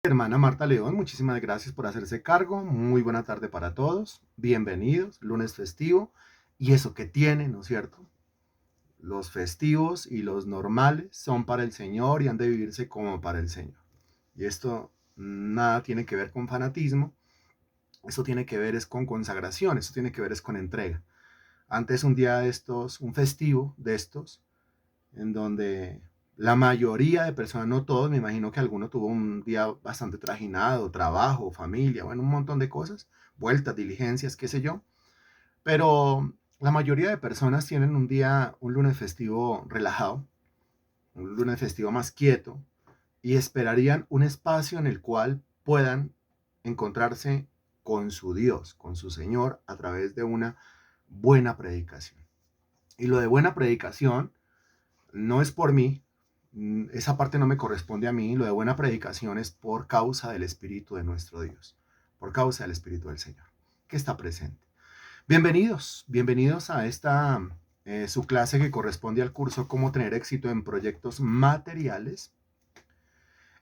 Hermana Marta León, muchísimas gracias por hacerse cargo. Muy buena tarde para todos. Bienvenidos, lunes festivo. Y eso que tiene, ¿no es cierto? Los festivos y los normales son para el Señor y han de vivirse como para el Señor. Y esto nada tiene que ver con fanatismo. Eso tiene que ver es con consagración. Eso tiene que ver es con entrega. Antes un día de estos, un festivo de estos, en donde la mayoría de personas, no todos, me imagino que alguno tuvo un día bastante trajinado, trabajo, familia, bueno, un montón de cosas, vueltas, diligencias, qué sé yo, pero la mayoría de personas tienen un día, un lunes festivo relajado, un lunes festivo más quieto, y esperarían un espacio en el cual puedan encontrarse con su Dios, con su Señor, a través de una buena predicación. Y lo de buena predicación no es por mí, esa parte no me corresponde a mí, lo de buena predicación es por causa del Espíritu de nuestro Dios, por causa del Espíritu del Señor, que está presente. Bienvenidos, bienvenidos a esta su clase que corresponde al curso Cómo tener éxito en proyectos materiales.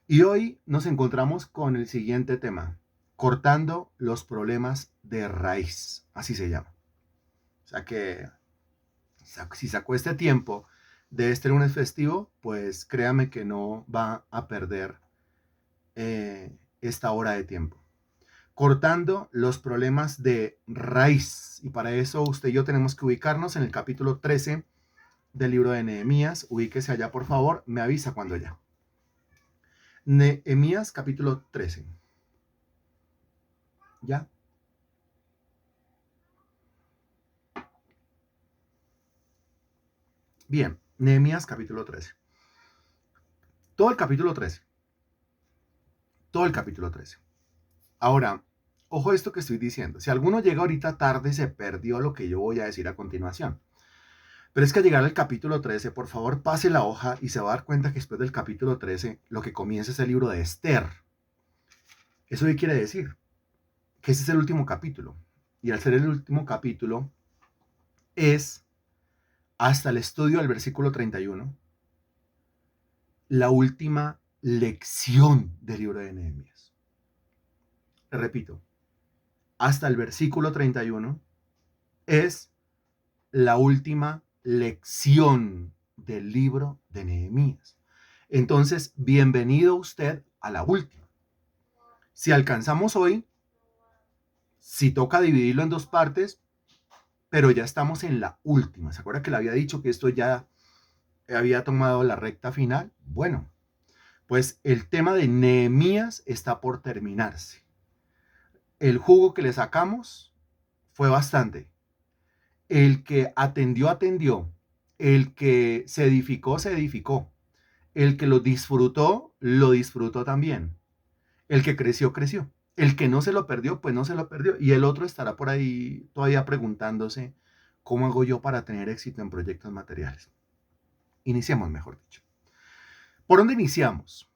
Y hoy nos encontramos con el siguiente tema, cortando los problemas de raíz, así se llama. O sea que si sacó este tiempo de este lunes festivo, pues créame que no va a perder esta hora de tiempo. Cortando los problemas de raíz. Y para eso usted y yo tenemos que ubicarnos en el capítulo 13 del libro de Nehemías. Ubíquese allá, por favor. Me avisa cuando ya. Nehemías capítulo 13. ¿Ya? Bien. Nehemías capítulo 13. Todo el capítulo 13. Todo el capítulo 13. Ahora, ojo esto que estoy diciendo. Si alguno llega ahorita tarde, se perdió lo que yo voy a decir a continuación. Pero es que al llegar al capítulo 13, por favor, pase la hoja y se va a dar cuenta que después del capítulo 13, lo que comienza es el libro de Esther. ¿Eso qué quiere decir? Que ese es el último capítulo. Y al ser el último capítulo, es hasta el estudio del versículo 31, la última lección del libro de Nehemías. Repito, hasta el versículo 31 es la última lección del libro de Nehemías. Entonces, bienvenido usted a la última. Si alcanzamos hoy, si toca dividirlo en dos partes, pero ya estamos en la última. ¿Se acuerda que le había dicho que esto ya había tomado la recta final? Bueno, pues el tema de Nehemías está por terminarse. El jugo que le sacamos fue bastante. El que atendió, atendió. El que se edificó, se edificó. El que lo disfrutó también. El que creció, creció. El que no se lo perdió, pues no se lo perdió. Y el otro estará por ahí todavía preguntándose, ¿cómo hago yo para tener éxito en proyectos materiales? Iniciemos, mejor dicho. ¿Por dónde iniciamos?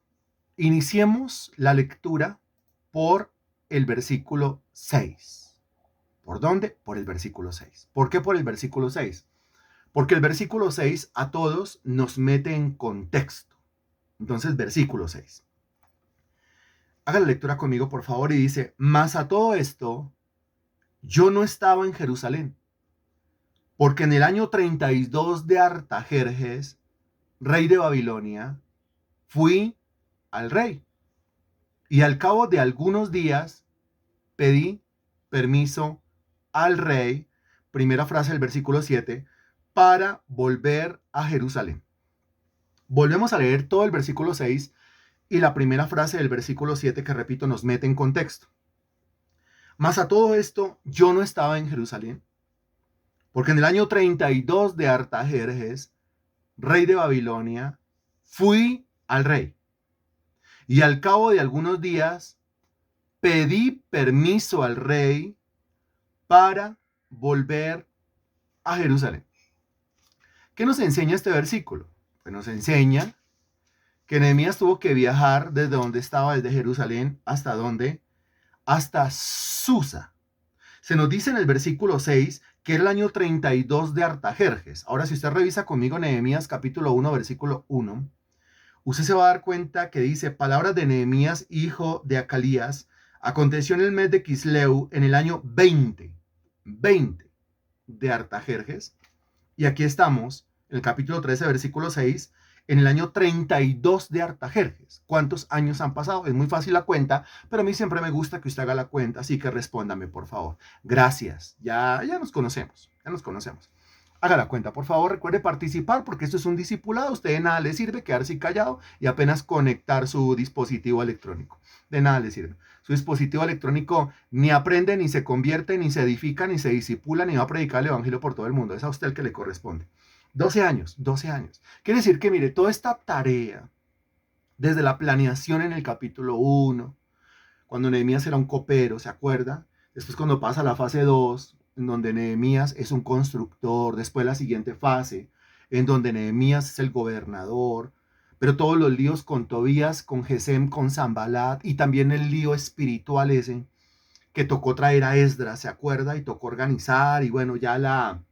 Iniciemos la lectura por el versículo 6. ¿Por dónde? Por el versículo 6. ¿Por qué por el versículo 6? Porque el versículo 6 a todos nos mete en contexto. Entonces, versículo 6. Haga la lectura conmigo, por favor, y dice, mas a todo esto, yo no estaba en Jerusalén, porque en el año 32 de Artajerjes, rey de Babilonia, fui al rey. Y al cabo de algunos días pedí permiso al rey, primera frase del versículo 7, para volver a Jerusalén. Volvemos a leer todo el versículo 6 y la primera frase del versículo 7 que repito nos mete en contexto. Mas a todo esto yo no estaba en Jerusalén, porque en el año 32 de Artajerjes, rey de Babilonia, fui al rey. Y al cabo de algunos días pedí permiso al rey para volver a Jerusalén. ¿Qué nos enseña este versículo? Pues nos enseña que Nehemías tuvo que viajar desde donde estaba, desde Jerusalén, ¿hasta dónde? Hasta Susa. Se nos dice en el versículo 6 que era el año 32 de Artajerjes. Ahora, si usted revisa conmigo Nehemías capítulo 1, versículo 1, usted se va a dar cuenta que dice, palabras de Nehemías, hijo de Acalías, aconteció en el mes de Quisleu, en el año 20 de Artajerjes, y aquí estamos, en el capítulo 13, versículo 6, en el año 32 de Artajerjes. ¿Cuántos años han pasado? Es muy fácil la cuenta, pero a mí siempre me gusta que usted haga la cuenta, así que respóndame, por favor. Gracias, ya nos conocemos, ya nos conocemos. Haga la cuenta, por favor, recuerde participar porque esto es un discipulado, a usted de nada le sirve quedarse callado y apenas conectar su dispositivo electrónico. De nada le sirve. Su dispositivo electrónico ni aprende, ni se convierte, ni se edifica, ni se disipula, ni va a predicar el evangelio por todo el mundo. Es a usted el que le corresponde. 12 años, 12 años. Quiere decir que, mire, toda esta tarea, desde la planeación en el capítulo 1, cuando Nehemías era un copero, ¿se acuerda? Después cuando pasa a la fase 2, en donde Nehemías es un constructor, después la siguiente fase, en donde Nehemías es el gobernador, pero todos los líos con Tobías, con Gesem, con Zambalat, y también el lío espiritual ese, que tocó traer a Esdras, ¿se acuerda? Y tocó organizar, y bueno, ya la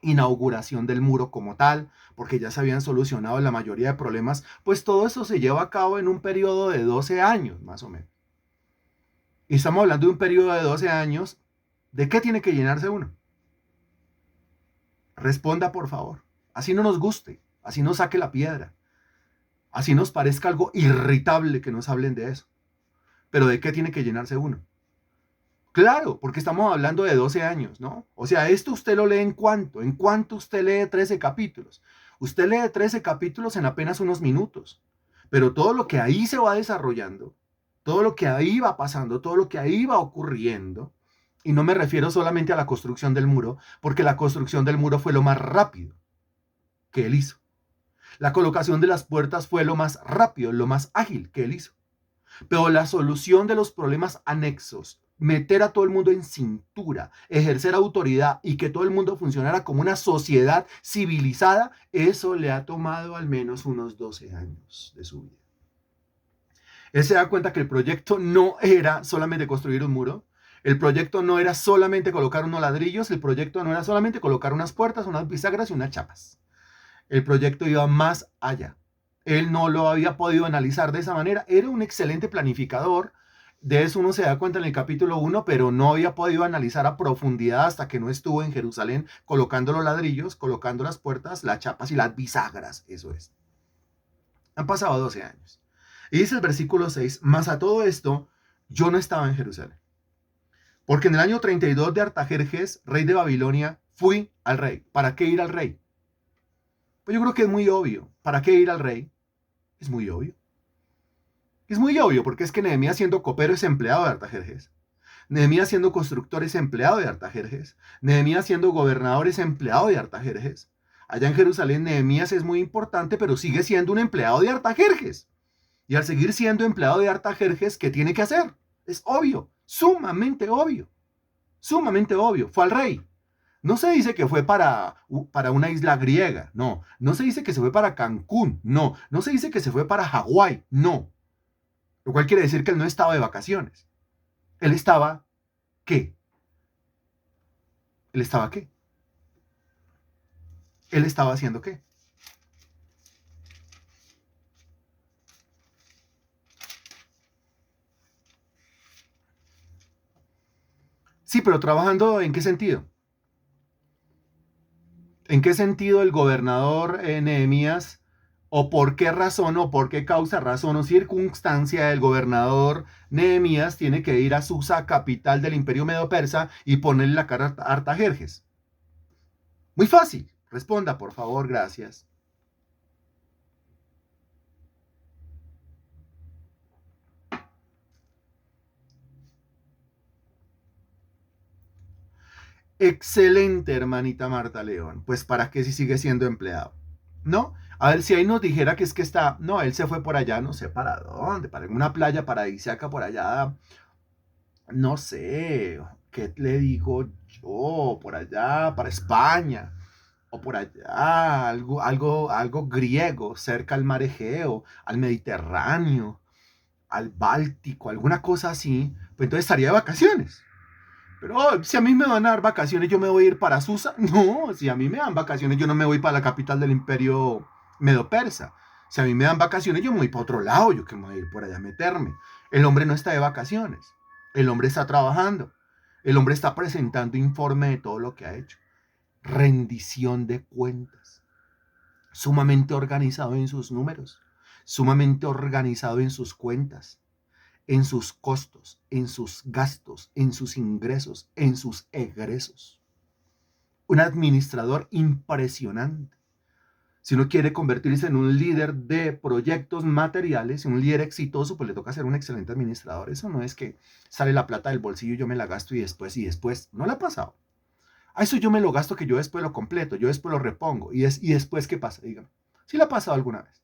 inauguración del muro como tal, porque ya se habían solucionado la mayoría de problemas, pues todo eso se lleva a cabo en un periodo de 12 años, más o menos. Y estamos hablando de un periodo de 12 años. ¿De qué tiene que llenarse uno? Responda, por favor. Así no nos guste, así nos saque la piedra, así nos parezca algo irritable que nos hablen de eso. Pero ¿de qué tiene que llenarse uno? Claro, porque estamos hablando de 12 años, ¿no? O sea, esto usted lo lee en cuánto usted lee 13 capítulos. Usted lee 13 capítulos en apenas unos minutos, pero todo lo que ahí se va desarrollando, todo lo que ahí va pasando, todo lo que ahí va ocurriendo, y no me refiero solamente a la construcción del muro, porque la construcción del muro fue lo más rápido que él hizo. La colocación de las puertas fue lo más rápido, lo más ágil que él hizo. Pero la solución de los problemas anexos, meter a todo el mundo en cintura, ejercer autoridad y que todo el mundo funcionara como una sociedad civilizada, eso le ha tomado al menos unos 12 años de su vida. Él se da cuenta que el proyecto no era solamente construir un muro, el proyecto no era solamente colocar unos ladrillos, el proyecto no era solamente colocar unas puertas, unas bisagras y unas chapas. El proyecto iba más allá. Él no lo había podido analizar de esa manera. Era un excelente planificador. De eso uno se da cuenta en el capítulo 1, pero no había podido analizar a profundidad hasta que no estuvo en Jerusalén colocando los ladrillos, colocando las puertas, las chapas y las bisagras. Eso es. Han pasado 12 años. Y dice el versículo 6, más a todo esto, yo no estaba en Jerusalén. Porque en el año 32 de Artajerjes, rey de Babilonia, fui al rey. ¿Para qué ir al rey? Pues yo creo que es muy obvio. ¿Para qué ir al rey? Es muy obvio. Es muy obvio porque es que Nehemías siendo copero es empleado de Artajerjes. Nehemías siendo constructor es empleado de Artajerjes. Nehemías siendo gobernador es empleado de Artajerjes. Allá en Jerusalén Nehemías es muy importante, pero sigue siendo un empleado de Artajerjes. Y al seguir siendo empleado de Artajerjes, ¿qué tiene que hacer? Es obvio, sumamente obvio. Sumamente obvio. Fue al rey. No se dice que fue para una isla griega, no. No se dice que se fue para Cancún, no. No se dice que se fue para Hawái, no. Lo cual quiere decir que él no estaba de vacaciones. Él estaba, ¿qué? ¿Él estaba qué? ¿Él estaba haciendo qué? Sí, pero trabajando ¿en qué sentido? ¿En qué sentido el gobernador Nehemías, o por qué razón, o por qué causa, razón o circunstancia el gobernador Nehemías tiene que ir a Susa, capital del imperio medo-persa, y ponerle la cara a Artajerjes? Muy fácil. Responda, por favor, gracias. Excelente, hermanita Marta León. Pues para qué si sigue siendo empleado. ¿No? A ver si ahí nos dijera que es que está. No, él se fue por allá, no sé para dónde, para una playa paradisíaca por allá. No sé, ¿qué le digo yo? Por allá, para España. O por allá, algo griego, cerca al mar Egeo, al Mediterráneo, al Báltico, alguna cosa así. Pues entonces estaría de vacaciones. Pero si a mí me van a dar vacaciones, yo me voy a ir para Susa. No, si a mí me dan vacaciones, yo no me voy para la capital del imperio medo-persa. Si a mí me dan vacaciones, yo me voy para otro lado, yo que me voy a ir por allá a meterme. El hombre no está de vacaciones, el hombre está trabajando, el hombre está presentando informe de todo lo que ha hecho. Rendición de cuentas, sumamente organizado en sus números, sumamente organizado en sus cuentas, en sus costos, en sus gastos, en sus ingresos, en sus egresos. Un administrador impresionante. Si uno quiere convertirse en un líder de proyectos materiales, un líder exitoso, pues le toca ser un excelente administrador. Eso no es que sale la plata del bolsillo y yo me la gasto y después, no le ha pasado. A eso yo me lo gasto que yo después lo completo, yo después lo repongo. ¿Y después qué pasa? Dígame. ¿Sí le ha pasado alguna vez?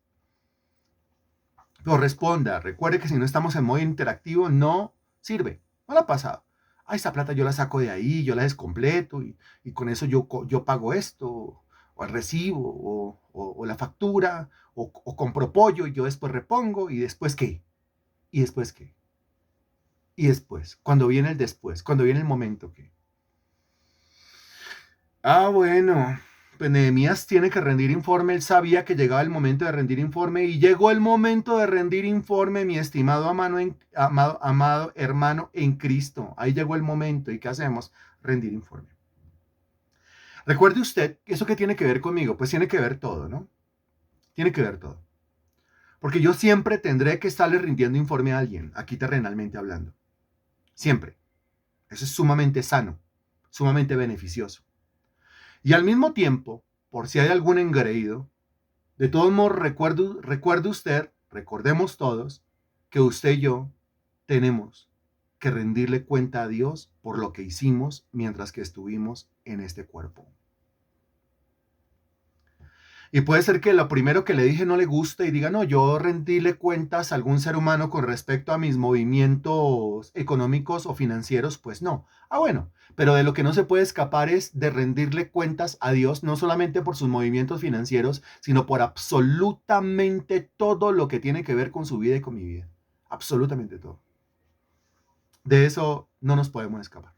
Pero responda, recuerde que si no estamos en modo interactivo no sirve, no le ha pasado. Esa plata yo la saco de ahí, yo la descompleto y con eso yo pago esto, o el recibo, o la factura, o compro pollo y yo después repongo y después qué, y después qué, y después, cuando viene el después, cuando viene el momento qué. Bueno, pues Nehemías tiene que rendir informe. Él sabía que llegaba el momento de rendir informe y llegó el momento de rendir informe, mi estimado amado hermano en Cristo. Ahí llegó el momento. ¿Y qué hacemos? Rendir informe. Recuerde usted, ¿eso qué tiene que ver conmigo? Pues tiene que ver todo, ¿no? Tiene que ver todo. Porque yo siempre tendré que estarle rindiendo informe a alguien, aquí terrenalmente hablando. Siempre. Eso es sumamente sano, sumamente beneficioso. Y al mismo tiempo, por si hay algún engreído, de todos modos recuerde usted, recordemos todos, que usted y yo tenemos que rendirle cuenta a Dios por lo que hicimos mientras que estuvimos en este cuerpo. Y puede ser que lo primero que le dije no le guste y diga, no, yo rendirle cuentas a algún ser humano con respecto a mis movimientos económicos o financieros, pues no. Bueno, pero de lo que no se puede escapar es de rendirle cuentas a Dios, no solamente por sus movimientos financieros, sino por absolutamente todo lo que tiene que ver con su vida y con mi vida. Absolutamente todo. De eso no nos podemos escapar.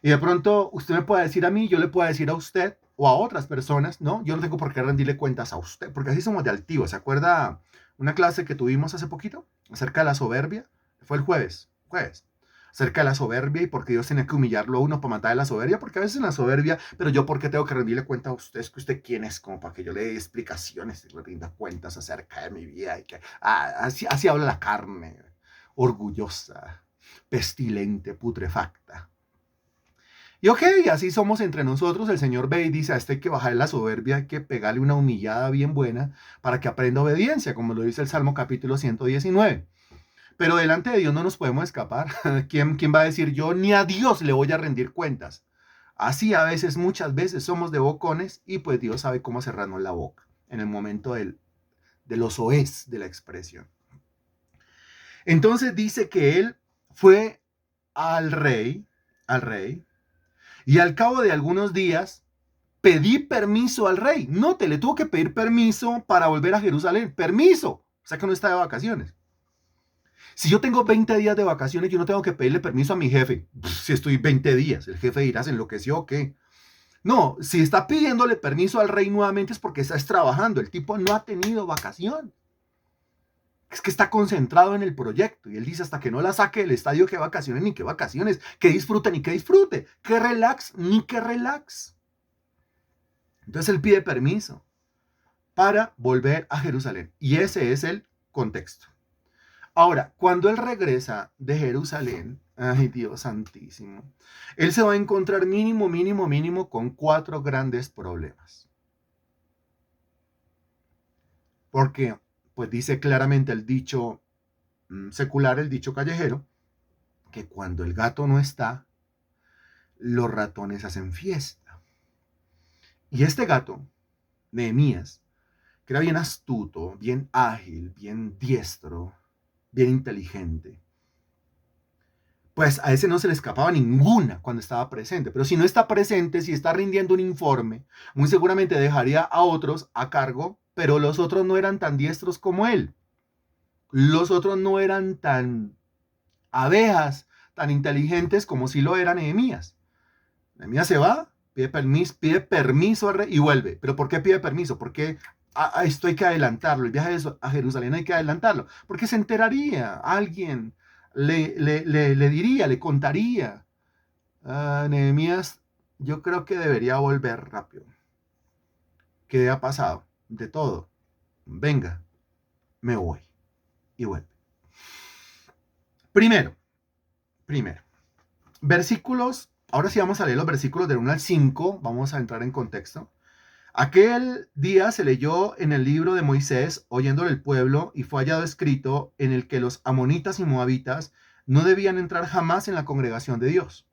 Y de pronto usted me puede decir a mí, yo le puedo decir a usted o a otras personas, ¿no? Yo no tengo por qué rendirle cuentas a usted, porque así somos de altivos. ¿Se acuerda una clase que tuvimos hace poquito acerca de la soberbia? Fue el jueves, acerca de la soberbia y por qué Dios tenía que humillarlo a uno para matar a la soberbia, porque a veces en la soberbia, pero yo por qué tengo que rendirle cuenta a usted, es que usted quién es, como para que yo le dé explicaciones y le rinda cuentas acerca de mi vida. Y que, así habla la carne, orgullosa, pestilente, putrefacta. Y ok, así somos entre nosotros. El Señor ve y dice, a este hay que bajarle la soberbia, hay que pegarle una humillada bien buena para que aprenda obediencia, como lo dice el Salmo capítulo 119. Pero delante de Dios no nos podemos escapar. ¿Quién va a decir yo ni a Dios le voy a rendir cuentas? Así a veces, muchas veces somos de bocones y pues Dios sabe cómo cerrarnos la boca en el momento de los soez de la expresión. Entonces dice que él fue al rey, y al cabo de algunos días pedí permiso al rey. Note, le tuvo que pedir permiso para volver a Jerusalén. Permiso. O sea que no está de vacaciones. Si yo tengo 20 días de vacaciones, yo no tengo que pedirle permiso a mi jefe. Si estoy 20 días, el jefe dirá, ¿se enloqueció o qué? No, si está pidiéndole permiso al rey nuevamente es porque está trabajando. El tipo no ha tenido vacación. Es que está concentrado en el proyecto. Y él dice, hasta que no la saque del estadio, qué vacaciones, ni qué vacaciones. Que disfrute, ni que disfrute. Que relax, ni que relax. Entonces él pide permiso para volver a Jerusalén. Y ese es el contexto. Ahora, cuando él regresa de Jerusalén, ay Dios santísimo, él se va a encontrar mínimo con 4 grandes problemas. Porque, pues dice claramente el dicho secular, el dicho callejero, que cuando el gato no está, los ratones hacen fiesta. Y este gato, Nehemías, que era bien astuto, bien ágil, bien diestro, bien inteligente, pues a ese no se le escapaba ninguna cuando estaba presente. Pero si no está presente, si está rindiendo un informe, muy seguramente dejaría a otros a cargo, pero los otros no eran tan diestros como él. Los otros no eran tan abejas, tan inteligentes como si lo era Nehemías. Nehemías se va, pide permiso al rey y vuelve. ¿Pero por qué pide permiso? Porque a esto hay que adelantarlo, el viaje a Jerusalén hay que adelantarlo, porque se enteraría, alguien le diría, le contaría. Nehemías, yo creo que debería volver rápido. ¿Qué ha pasado? De todo. Venga, me voy. Y vuelve. Primero, versículos, ahora sí vamos a leer los versículos del 1 al 5, vamos a entrar en contexto. Aquel día se leyó en el libro de Moisés, oyéndole el pueblo, y fue hallado escrito en el que los amonitas y moabitas no debían entrar jamás en la congregación de Dios,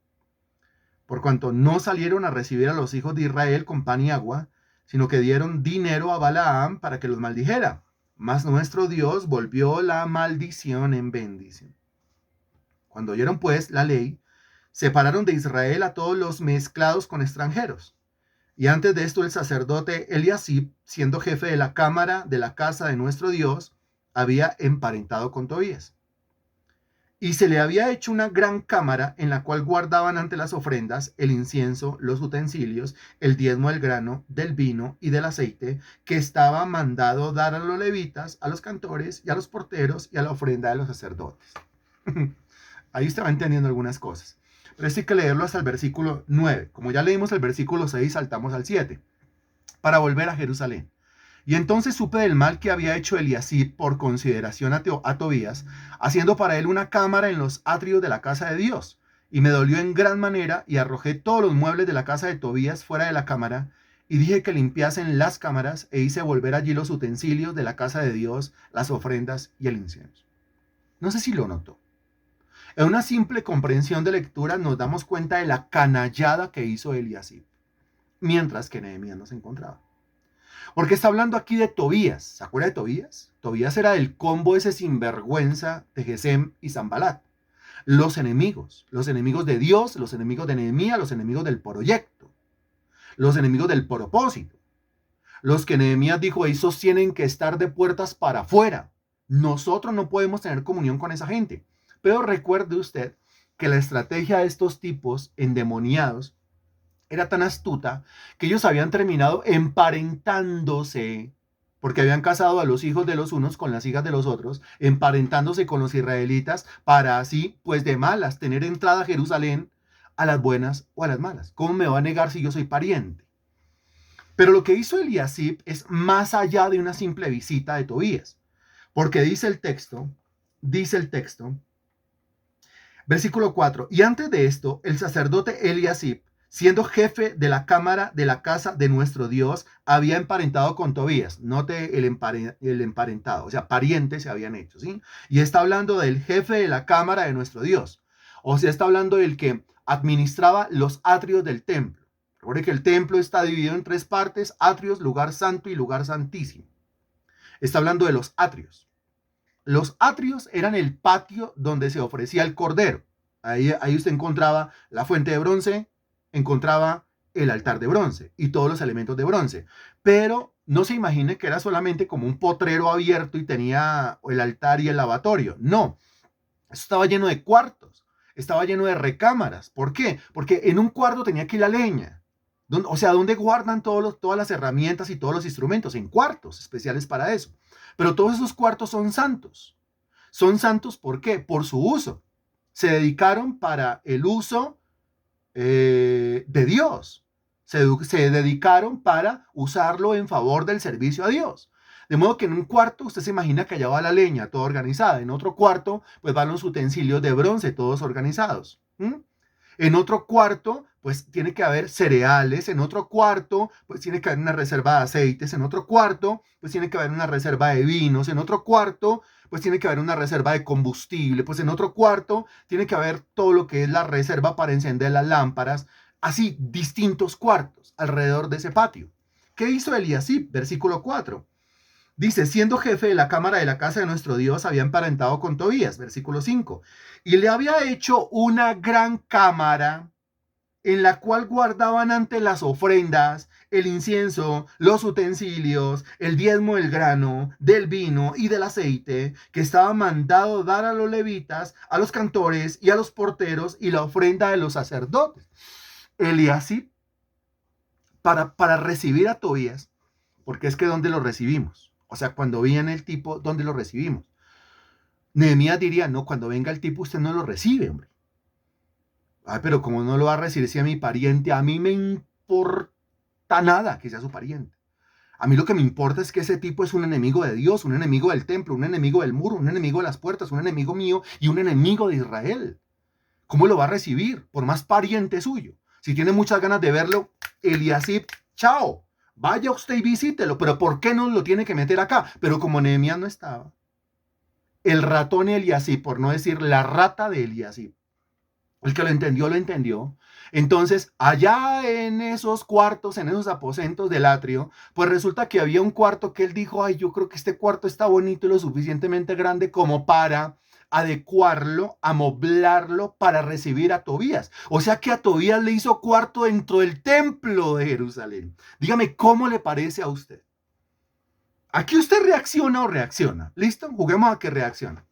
por cuanto no salieron a recibir a los hijos de Israel con pan y agua, sino que dieron dinero a Balaam para que los maldijera. Mas nuestro Dios volvió la maldición en bendición. Cuando oyeron pues la ley, separaron de Israel a todos los mezclados con extranjeros. Y antes de esto el sacerdote Eliasib, siendo jefe de la cámara de la casa de nuestro Dios, había emparentado con Tobías. Y se le había hecho una gran cámara en la cual guardaban ante las ofrendas el incienso, los utensilios, el diezmo del grano, del vino y del aceite, que estaba mandado dar a los levitas, a los cantores y a los porteros y a la ofrenda de los sacerdotes. Ahí usted va entendiendo algunas cosas. Pero esto hay que leerlo hasta el versículo 9. Como ya leímos el versículo 6, saltamos al 7. Para volver a Jerusalén. Y entonces supe del mal que había hecho Eliasib por consideración a Tobías, haciendo para él una cámara en los atrios de la casa de Dios. Y me dolió en gran manera, y arrojé todos los muebles de la casa de Tobías fuera de la cámara, y dije que limpiasen las cámaras, e hice volver allí los utensilios de la casa de Dios, las ofrendas y el incienso. No sé si lo notó. En una simple comprensión de lectura nos damos cuenta de la canallada que hizo Eliasib, mientras que Nehemías no se encontraba. Porque está hablando aquí de Tobías. ¿Se acuerda de Tobías? Tobías era el combo ese sinvergüenza de Gesem y Sanbalat. Los enemigos de Dios, los enemigos de Nehemías, los enemigos del proyecto, los enemigos del propósito. Los que Nehemías dijo, esos tienen que estar de puertas para afuera. Nosotros no podemos tener comunión con esa gente. Pero recuerde usted que la estrategia de estos tipos endemoniados era tan astuta que ellos habían terminado emparentándose, porque habían casado a los hijos de los unos con las hijas de los otros, emparentándose con los israelitas para así, pues de malas, tener entrada a Jerusalén a las buenas o a las malas. ¿Cómo me va a negar si yo soy pariente? Pero lo que hizo Eliasib es más allá de una simple visita de Tobías, porque dice el texto, versículo 4, y antes de esto, el sacerdote Eliasib, siendo jefe de la cámara de la casa de nuestro Dios, había emparentado con Tobías. Note el emparentado, o sea, parientes se habían hecho, ¿sí? Y está hablando del jefe de la cámara de nuestro Dios. O sea, está hablando del que administraba los atrios del templo. Recuerde que el templo está dividido en 3 partes, atrios, lugar santo y lugar santísimo. Está hablando de los atrios. Los atrios eran el patio donde se ofrecía el cordero. Ahí usted encontraba la fuente de bronce, encontraba el altar de bronce y todos los elementos de bronce. Pero no se imagine que era solamente como un potrero abierto y tenía el altar y el lavatorio. No, eso estaba lleno de cuartos, estaba lleno de recámaras. ¿Por qué? Porque en un cuarto tenía que ir la leña. O sea, ¿dónde guardan todas las herramientas y todos los instrumentos? En cuartos especiales para eso. Pero todos esos cuartos son santos. Son santos, ¿por qué? Por su uso. Se dedicaron para el uso de Dios. Se dedicaron para usarlo en favor del servicio a Dios. De modo que en un cuarto usted se imagina que allá va la leña toda organizada. En otro cuarto pues van los utensilios de bronce todos organizados. En otro cuarto pues tiene que haber cereales. En otro cuarto pues tiene que haber una reserva de aceites. En otro cuarto pues tiene que haber una reserva de vinos. En otro cuarto pues tiene que haber una reserva de combustible, pues en otro cuarto tiene que haber todo lo que es la reserva para encender las lámparas, así distintos cuartos alrededor de ese patio. ¿Qué hizo Eliasib? Versículo 4. Dice, siendo jefe de la cámara de la casa de nuestro Dios, había emparentado con Tobías, versículo 5, y le había hecho una gran cámara en la cual guardaban ante las ofrendas, el incienso, los utensilios, el diezmo del grano, del vino y del aceite, que estaba mandado dar a los levitas, a los cantores y a los porteros, y la ofrenda de los sacerdotes. Eliasib, para recibir a Tobías, porque es que ¿dónde lo recibimos? O sea, cuando viene el tipo, ¿dónde lo recibimos? Nehemías diría, no, cuando venga el tipo usted no lo recibe, hombre. Ay, pero ¿cómo no lo va a recibir si a mi pariente? A mí me importa nada que sea su pariente. A mí lo que me importa es que ese tipo es un enemigo de Dios, un enemigo del templo, un enemigo del muro, un enemigo de las puertas, un enemigo mío y un enemigo de Israel. ¿Cómo lo va a recibir? Por más pariente suyo. Si tiene muchas ganas de verlo, Eliasib, chao. Vaya usted y visítelo, pero ¿por qué no lo tiene que meter acá? Pero como Nehemías no estaba, el ratón Eliasib, por no decir la rata de Eliasib, el que lo entendió, lo entendió. Entonces, allá en esos cuartos, en esos aposentos del atrio, pues resulta que había un cuarto que él dijo, ay, yo creo que este cuarto está bonito y lo suficientemente grande como para adecuarlo, amoblarlo para recibir a Tobías. O sea que a Tobías le hizo cuarto dentro del templo de Jerusalén. Dígame, ¿cómo le parece a usted? Aquí usted reacciona o reacciona. ¿Listo? Juguemos a que reacciona.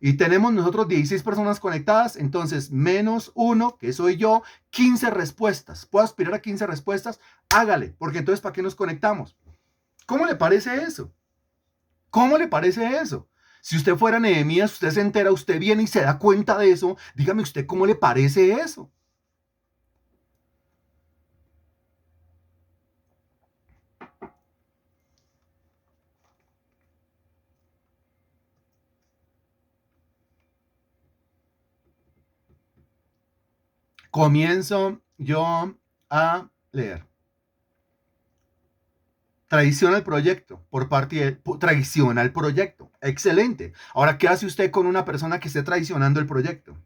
Y tenemos nosotros 16 personas conectadas, entonces menos uno, que soy yo, 15 respuestas. ¿Puedo aspirar a 15 respuestas? Hágale, porque entonces ¿para qué nos conectamos? ¿Cómo le parece eso? ¿Cómo le parece eso? Si usted fuera Nehemías, usted se entera, usted viene y se da cuenta de eso, dígame usted cómo le parece eso. Comienzo yo a leer. Traición al proyecto por parte de traición al proyecto. Excelente. Ahora, ¿qué hace usted con una persona que esté traicionando el proyecto?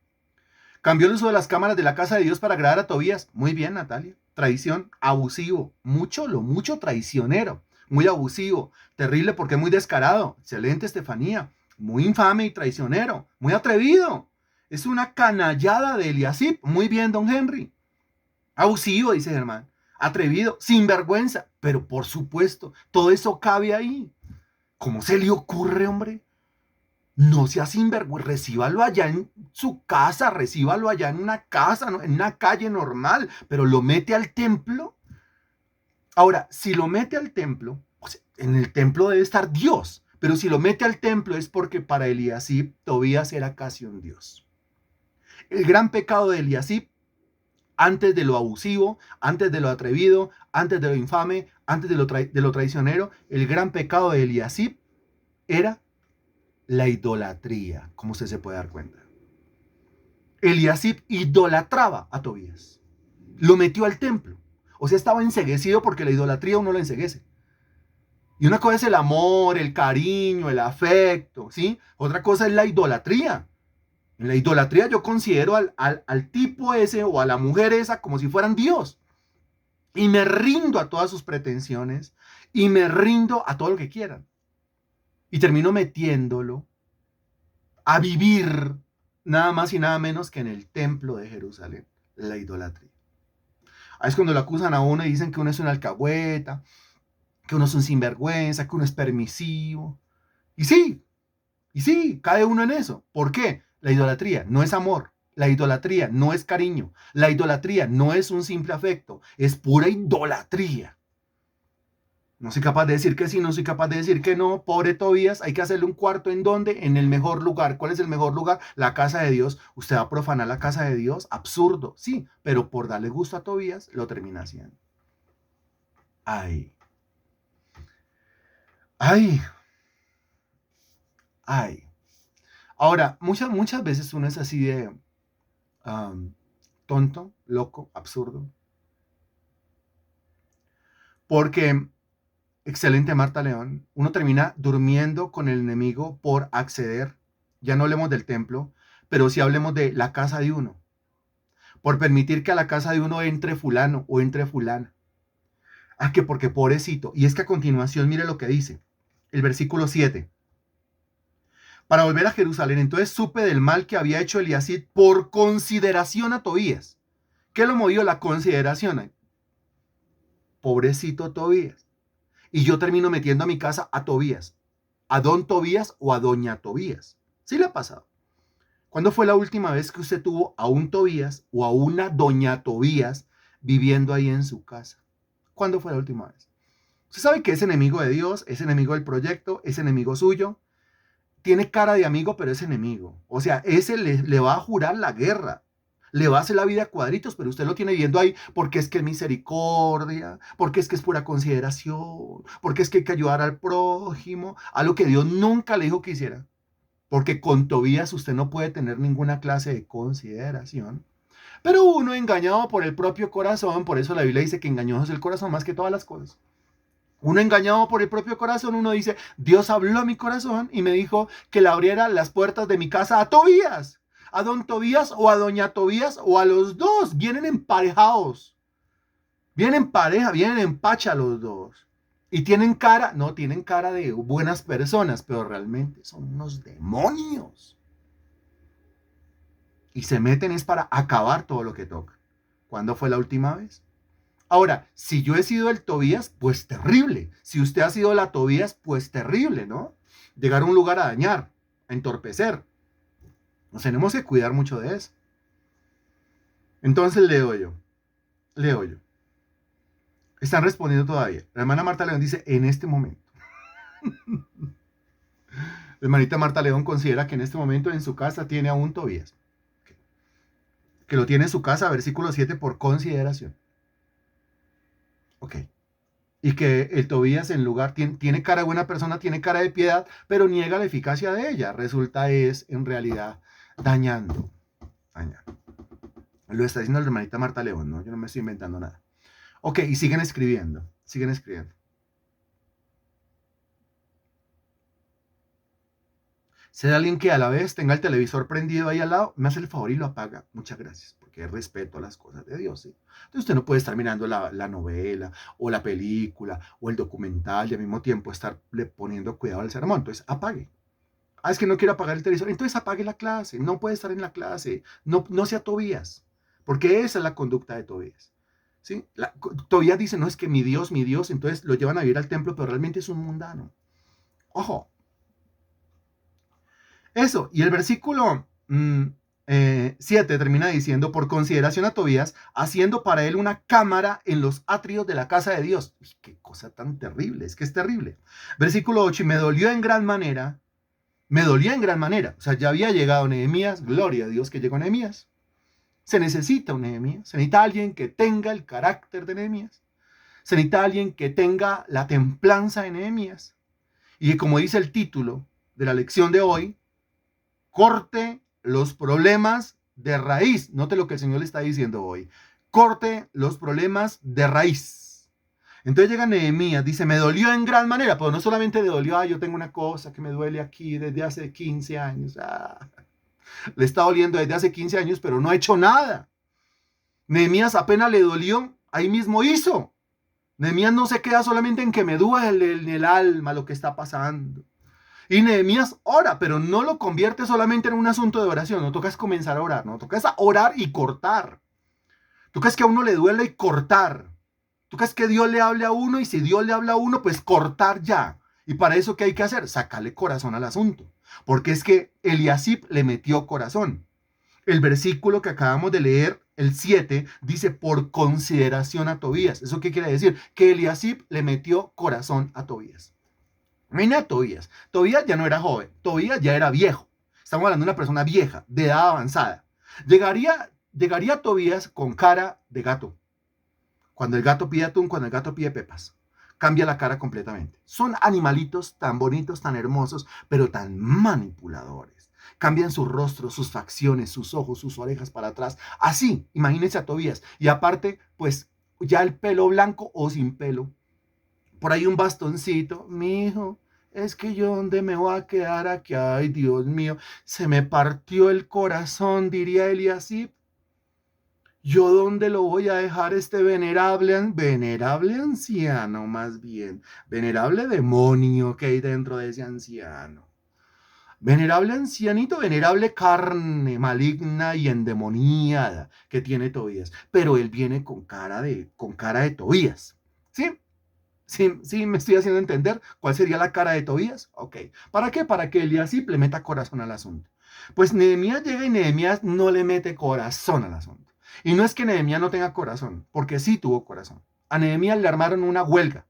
Cambió el uso de las cámaras de la casa de Dios para agradar a Tobías. Muy bien, Natalia. Traición, abusivo. Mucho traicionero. Muy abusivo. Terrible porque es muy descarado. Excelente, Estefanía. Muy infame y traicionero. Muy atrevido. Es una canallada de Eliasib. Muy bien, don Henry. Abusivo, dice Germán. Atrevido, sinvergüenza. Pero por supuesto, todo eso cabe ahí. ¿Cómo se le ocurre, hombre? No sea sinvergüenza, recíbalo allá en su casa, recíbalo allá en una casa, ¿no? En una calle normal, pero lo mete al templo. Ahora, si lo mete al templo, pues en el templo debe estar Dios, pero si lo mete al templo es porque para Eliasib Tobías era casi un Dios. El gran pecado de Eliasib, antes de lo abusivo, antes de lo atrevido, antes de lo infame, antes de lo traicionero, el gran pecado de Eliasib era la idolatría, como usted se puede dar cuenta. Eliasib idolatraba a Tobías. Lo metió al templo. O sea, estaba enceguecido porque la idolatría uno lo enceguece. Y una cosa es el amor, el cariño, el afecto, ¿sí? Otra cosa es la idolatría. En la idolatría yo considero al tipo ese o a la mujer esa como si fueran Dios. Y me rindo a todas sus pretensiones y me rindo a todo lo que quieran. Y termino metiéndolo a vivir nada más y nada menos que en el templo de Jerusalén, la idolatría. Ahí es cuando lo acusan a uno y dicen que uno es un alcahueta, que uno es un sinvergüenza, que uno es permisivo. Y sí, cae uno en eso. ¿Por qué? La idolatría no es amor, la idolatría no es cariño, la idolatría no es un simple afecto, es pura idolatría. No soy capaz de decir que sí, no soy capaz de decir que no. Pobre Tobías, hay que hacerle un cuarto en donde, en el mejor lugar. ¿Cuál es el mejor lugar? La casa de Dios. ¿Usted va a profanar la casa de Dios? Absurdo, sí, pero por darle gusto a Tobías, lo termina haciendo. Ay, ay, ay. Ahora, muchas veces uno es así de tonto, loco, absurdo. Porque, excelente Marta León, uno termina durmiendo con el enemigo por acceder. Ya no hablemos del templo, pero sí hablemos de la casa de uno. Por permitir que a la casa de uno entre fulano o entre fulana. Ah, que porque pobrecito. Y es que a continuación, mire lo que dice. El versículo 7. Para volver a Jerusalén, entonces supe del mal que había hecho Eliasib por consideración a Tobías. ¿Qué lo movió? La consideración. Pobrecito Tobías. Y yo termino metiendo a mi casa a Tobías. A don Tobías o a doña Tobías. ¿Sí le ha pasado? ¿Cuándo fue la última vez que usted tuvo a un Tobías o a una doña Tobías viviendo ahí en su casa? ¿Cuándo fue la última vez? Usted sabe que es enemigo de Dios, es enemigo del proyecto, es enemigo suyo. Tiene cara de amigo, pero es enemigo. O sea, ese le va a jurar la guerra. Le va a hacer la vida a cuadritos, pero usted lo tiene viendo ahí porque es que es misericordia, porque es que es pura consideración, porque es que hay que ayudar al prójimo, a lo que Dios nunca le dijo que hiciera. Porque con Tobías usted no puede tener ninguna clase de consideración. Pero uno engañado por el propio corazón, por eso la Biblia dice que engañoso es el corazón más que todas las cosas. Uno engañado por el propio corazón, uno dice, Dios habló a mi corazón y me dijo que le abriera las puertas de mi casa a Tobías, a don Tobías o a doña Tobías o a los dos. Vienen emparejados, vienen en pareja, vienen en pacha los dos. Y tienen cara, no, tienen cara de buenas personas, pero realmente son unos demonios. Y se meten es para acabar todo lo que toca. ¿Cuándo fue la última vez? Ahora, si yo he sido el Tobías, pues terrible. Si usted ha sido la Tobías, pues terrible, ¿no? Llegar a un lugar a dañar, a entorpecer. Nos tenemos que cuidar mucho de eso. Entonces leo yo. Están respondiendo todavía. La hermana Marta León dice, en este momento. La hermanita Marta León considera que en este momento en su casa tiene a un Tobías. Que lo tiene en su casa, versículo 7, por consideración. Ok. Y que el Tobías en lugar, tiene cara de buena persona, tiene cara de piedad, pero niega la eficacia de ella. Resulta es, en realidad, dañando. Lo está diciendo la hermanita Marta León, ¿no? Yo no me estoy inventando nada. Ok, y siguen escribiendo. Ser alguien que a la vez tenga el televisor prendido ahí al lado, me hace el favor y lo apaga. Muchas gracias, porque respeto a las cosas de Dios, ¿sí? Entonces usted no puede estar mirando la novela, o la película, o el documental, y al mismo tiempo estarle poniendo cuidado al sermón. Entonces apague. Ah, es que no quiero apagar el televisor. Entonces apague la clase. No puede estar en la clase. No sea Tobías, porque esa es la conducta de Tobías. ¿Sí? Tobías dice, no, es que mi Dios, entonces lo llevan a vivir al templo, pero realmente es un mundano. Ojo. Eso, y el versículo 7 termina diciendo, por consideración a Tobías, haciendo para él una cámara en los atrios de la casa de Dios. Uy, qué cosa tan terrible, es que es terrible. Versículo 8, y me dolía en gran manera, o sea, ya había llegado Nehemías, gloria a Dios que llegó Nehemías. Se necesita un Nehemías, se necesita alguien que tenga el carácter de Nehemías, se necesita alguien que tenga la templanza de Nehemías. Y como dice el título de la lección de hoy, corte los problemas de raíz. Note lo que el Señor le está diciendo hoy. Corte los problemas de raíz. Entonces llega Nehemías, dice, me dolió en gran manera, pero no solamente le dolió, yo tengo una cosa que me duele aquí desde hace 15 años. Le está doliendo desde hace 15 años, pero no ha hecho nada. Nehemías apenas le dolió, ahí mismo hizo. Nehemías no se queda solamente en que me duele en el alma lo que está pasando. Y Nehemías ora, pero no lo convierte solamente en un asunto de oración. No toca es comenzar a orar, no toca es orar y cortar. Toca es que a uno le duele y cortar. Toca es que Dios le hable a uno y si Dios le habla a uno, pues cortar ya. Y para eso, ¿qué hay que hacer? Sacarle corazón al asunto. Porque es que Eliasib le metió corazón. El versículo que acabamos de leer, el 7, dice por consideración a Tobías. ¿Eso qué quiere decir? Que Eliasib le metió corazón a Tobías. Mira Tobías. Tobías ya no era joven, Tobías ya era viejo. Estamos hablando de una persona vieja, de edad avanzada. Llegaría Tobías con cara de gato. Cuando el gato pide atún, cuando el gato pide pepas. Cambia la cara completamente. Son animalitos tan bonitos, tan hermosos, pero tan manipuladores. Cambian su rostro, sus facciones, sus ojos, sus orejas para atrás. Así, imagínense a Tobías. Y aparte, pues, ya el pelo blanco o sin pelo. Por ahí un bastoncito. Mi hijo, es que yo dónde me voy a quedar aquí. Ay, Dios mío, se me partió el corazón, diría Eliasib. ¿Yo dónde lo voy a dejar este venerable anciano, más bien? Venerable demonio que hay dentro de ese anciano. Venerable ancianito, venerable carne maligna y endemoniada que tiene Tobías. Pero él viene con cara de Tobías. ¿Sí? Sí, me estoy haciendo entender cuál sería la cara de Tobías. Ok. ¿Para qué? Para que Eliasib le meta corazón al asunto. Pues Nehemías llega y Nehemías no le mete corazón al asunto. Y no es que Nehemías no tenga corazón, porque sí tuvo corazón. A Nehemías le armaron una huelga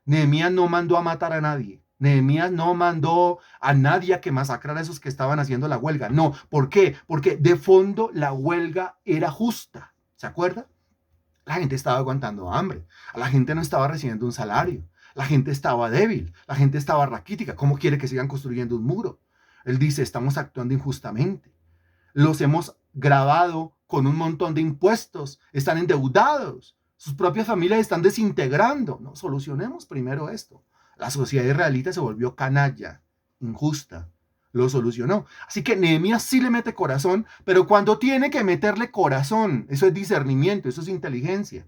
Nehemías no mandó a matar a nadie. Nehemías no mandó a nadie a que masacrara a esos que estaban haciendo la huelga. No, ¿por qué? Porque de fondo la huelga era justa. ¿Se acuerda? La gente estaba aguantando hambre. La gente no estaba recibiendo un salario. La gente estaba débil. La gente estaba raquítica. ¿Cómo quiere que sigan construyendo un muro? Él dice, estamos actuando injustamente. Los hemos grabado con un montón de impuestos. Están endeudados. Sus propias familias están desintegrando. No, solucionemos primero esto. La sociedad israelita se volvió canalla, injusta. Lo solucionó. Así que Nehemías sí le mete corazón, pero cuando tiene que meterle corazón, eso es discernimiento, eso es inteligencia.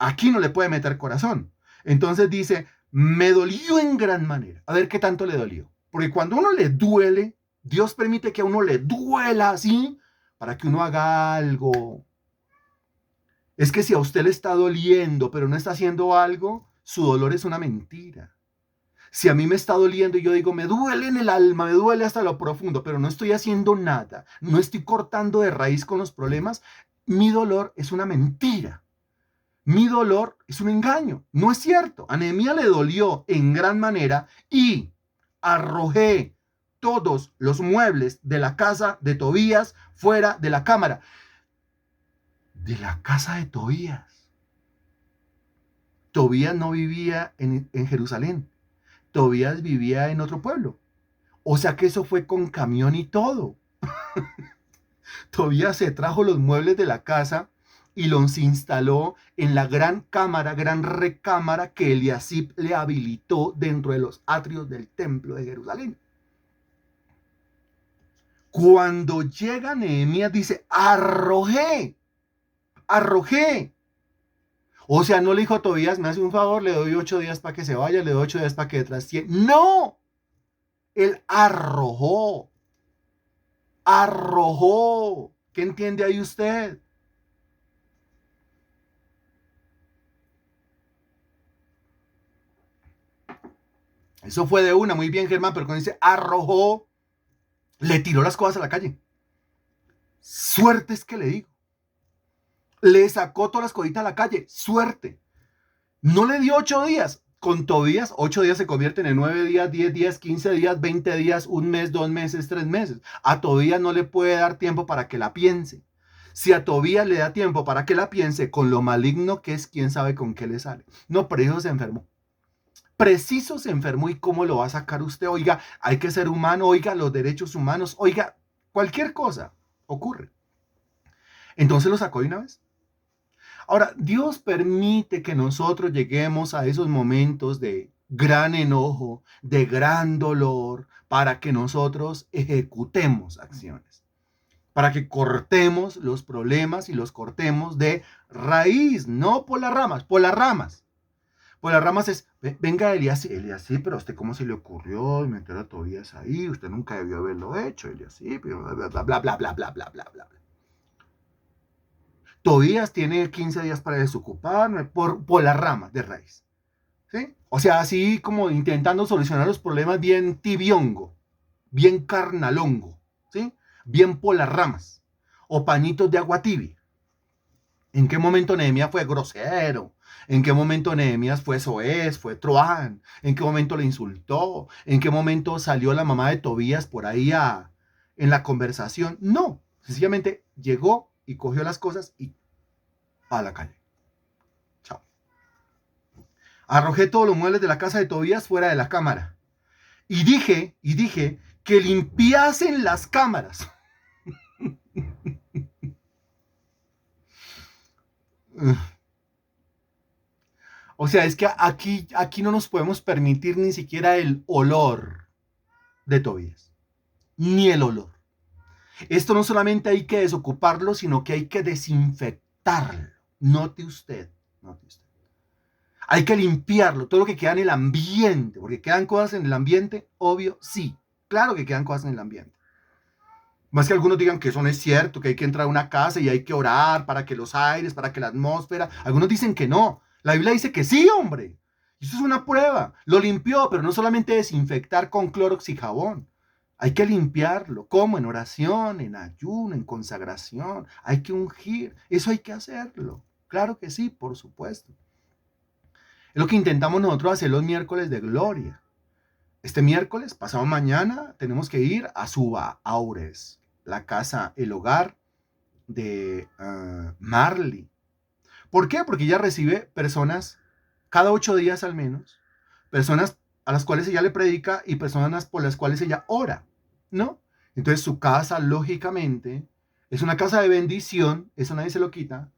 Aquí no le puede meter corazón. Entonces dice, me dolió en gran manera. A ver qué tanto le dolió. Porque cuando a uno le duele, Dios permite que a uno le duela así para que uno haga algo. Es que si a usted le está doliendo, pero no está haciendo algo, su dolor es una mentira. Si a mí me está doliendo y yo digo, me duele en el alma, me duele hasta lo profundo, pero no estoy haciendo nada, no estoy cortando de raíz con los problemas, mi dolor es una mentira. Mi dolor es un engaño. No es cierto. A Nehemías le dolió en gran manera y arrojé todos los muebles de la casa de Tobías fuera de la cámara. De la casa de Tobías. Tobías no vivía en Jerusalén. Tobías vivía en otro pueblo. O sea que eso fue con camión y todo. Tobías se trajo los muebles de la casa y los instaló en la gran cámara, gran recámara que Eliasib le habilitó dentro de los atrios del templo de Jerusalén. Cuando llega Nehemías dice, arrojé. O sea, no le dijo a Tobías, me hace un favor, le doy 8 días para que se vaya, le doy 8 días para que trastiene. No, él arrojó. ¿Qué entiende ahí usted? Eso fue de una, muy bien, Germán, pero cuando dice arrojó, le tiró las cosas a la calle. Suerte es que le digo. Le sacó todas las cositas a la calle. Suerte. No le dio 8 días. Con Tobías, 8 días se convierten en 9 días, 10 días, 15 días, 20 días, un mes, 2 meses, 3 meses. A Tobías no le puede dar tiempo para que la piense. Si a Tobías le da tiempo para que la piense, con lo maligno que es, quién sabe con qué le sale. No, pero hijo se enfermó. Preciso se enfermó y cómo lo va a sacar usted. Oiga, hay que ser humano, oiga, los derechos humanos, oiga, cualquier cosa ocurre. Entonces lo sacó de una vez. Ahora, Dios permite que nosotros lleguemos a esos momentos de gran enojo, de gran dolor, para que nosotros ejecutemos acciones, para que cortemos los problemas y los cortemos de raíz, no por las ramas, por las ramas. Por las ramas es, venga Elías, sí, pero a usted cómo se le ocurrió meter a Tobías ahí, usted nunca debió haberlo hecho, Elías, sí, pero bla, bla, bla, bla, bla, bla, bla, bla, bla. Tobías tiene 15 días para desocuparme por las ramas de raíz. ¿Sí? O sea, así como intentando solucionar los problemas bien tibiongo, bien carnalongo, ¿sí? Bien por las ramas, o pañitos de agua tibia. ¿En qué momento Nehemías fue grosero? ¿En qué momento Nehemías fue soez, fue truán? ¿En qué momento le insultó? ¿En qué momento salió la mamá de Tobías por ahí en la conversación? No, sencillamente llegó y cogió las cosas y a la calle. Chao. Arrojé todos los muebles de la casa de Tobías fuera de la cámara. Y dije que limpiasen las cámaras. O sea, es que aquí no nos podemos permitir ni siquiera el olor de Tobías. Ni el olor. Esto no solamente hay que desocuparlo, sino que hay que desinfectarlo. Note usted. Hay que limpiarlo, todo lo que queda en el ambiente, porque quedan cosas en el ambiente, obvio, sí. Claro que quedan cosas en el ambiente. Más que algunos digan que eso no es cierto, que hay que entrar a una casa y hay que orar para que los aires, para que la atmósfera. Algunos dicen que no. La Biblia dice que sí, hombre. Eso es una prueba. Lo limpió, pero no solamente desinfectar con clorox y jabón. Hay que limpiarlo. ¿Cómo? En oración, en ayuno, en consagración. Hay que ungir. Eso hay que hacerlo. Claro que sí, por supuesto. Es lo que intentamos nosotros hacer los miércoles de gloria. Este miércoles, pasado mañana, tenemos que ir a Suba Aures, la casa, el hogar de Marley. ¿Por qué? Porque ella recibe personas cada 8 días al menos, personas a las cuales ella le predica y personas por las cuales ella ora, ¿no? Entonces su casa, lógicamente, es una casa de bendición, eso nadie se lo quita,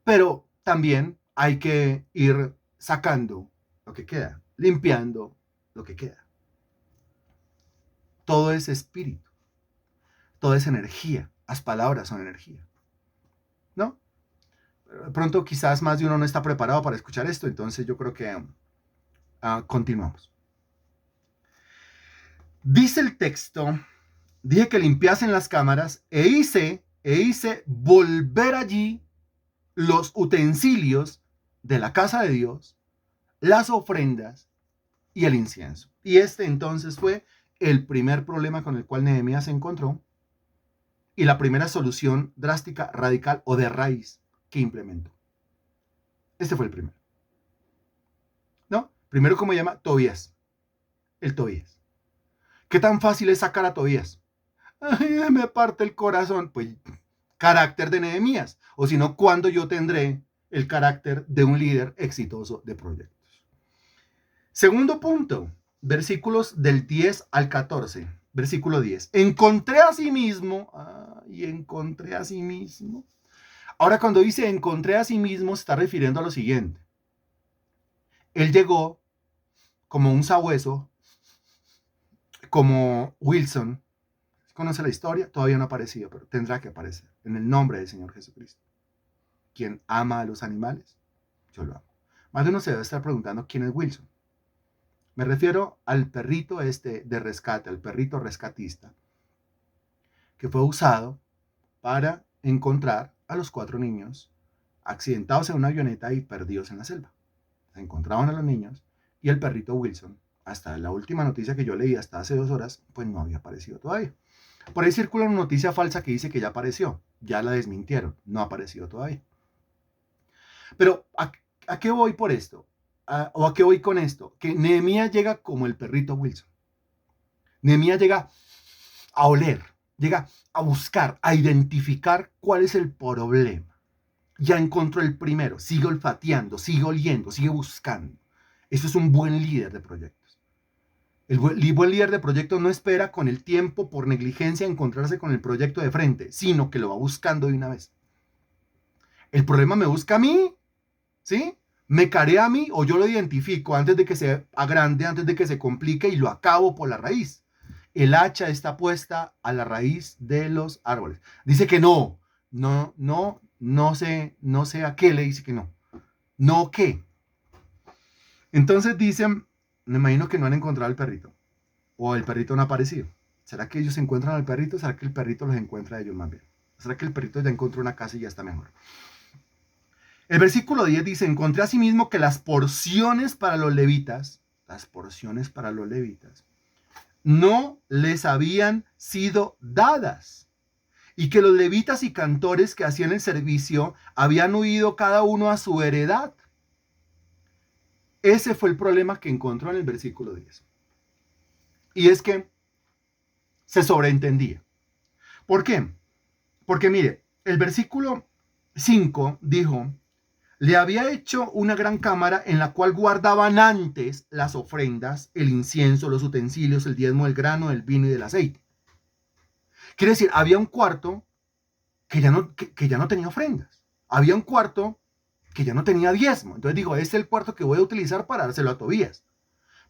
pero también hay que ir sacando lo que queda, limpiando lo que queda. Todo es espíritu, todo es energía, las palabras son energía, ¿no? De pronto quizás más de uno no está preparado para escuchar esto, entonces yo creo que continuamos. Dice el texto, dije que limpiasen las cámaras e hice volver allí los utensilios de la casa de Dios, las ofrendas y el incienso. Y este entonces fue el primer problema con el cual Nehemías se encontró y la primera solución drástica, radical o de raíz que implementó. Este fue el primero. ¿No? Primero, ¿cómo se llama? Tobías. El Tobías. ¿Qué tan fácil es sacar a Tobías? Ay, me parte el corazón. Pues carácter de Nehemías. O si no, ¿cuándo yo tendré el carácter de un líder exitoso de proyectos? Segundo punto, versículos del 10 al 14. Versículo 10. Encontré a sí mismo. Encontré a sí mismo. Ahora, cuando dice encontré a sí mismo, se está refiriendo a lo siguiente. Él llegó como un sabueso, como Wilson. ¿Conoce la historia? Todavía no ha aparecido, pero tendrá que aparecer en el nombre del Señor Jesucristo. ¿Quién ama a los animales? Yo lo amo. Más de uno se debe estar preguntando quién es Wilson. Me refiero al perrito de rescate, al perrito rescatista, que fue usado para encontrar a los 4 niños accidentados en una avioneta y perdidos en la selva. Se encontraban a los niños y el perrito Wilson, hasta la última noticia que yo leí, hasta hace 2 horas, pues no había aparecido todavía. Por ahí circula una noticia falsa que dice que ya apareció. Ya la desmintieron. No ha aparecido todavía. Pero, ¿a qué voy por esto? ¿O a qué voy con esto? Que Nehemías llega como el perrito Wilson. Nehemías llega a oler, llega a buscar, a identificar cuál es el problema. Ya encontró el primero, sigue olfateando, sigue oliendo, sigue buscando. Eso es un buen líder de proyectos. El buen líder de proyectos no espera con el tiempo por negligencia encontrarse con el proyecto de frente, sino que lo va buscando de una vez. El problema me busca a mí, ¿sí? Me carea a mí o yo lo identifico antes de que se agrande, antes de que se complique y lo acabo por la raíz. El hacha está puesta a la raíz de los árboles. Dice que no sé a qué le dice que no. No qué. Entonces dicen, me imagino que no han encontrado al perrito. O el perrito no ha aparecido. ¿Será que ellos encuentran al perrito? ¿Será que el perrito los encuentra a ellos más bien? ¿Será que el perrito ya encontró una casa y ya está mejor? El versículo 10 dice, encontré asimismo que las porciones para los levitas, no les habían sido dadas. Y que los levitas y cantores que hacían el servicio habían huido cada uno a su heredad. Ese fue el problema que encontró en el versículo 10. Y es que se sobreentendía. ¿Por qué? Porque mire, el versículo 5 dijo, le había hecho una gran cámara en la cual guardaban antes las ofrendas, el incienso, los utensilios, el diezmo del grano, del vino y del aceite. Quiere decir, había un cuarto que ya no tenía ofrendas. Había un cuarto que ya no tenía diezmo. Entonces dijo, este es el cuarto que voy a utilizar para dárselo a Tobías.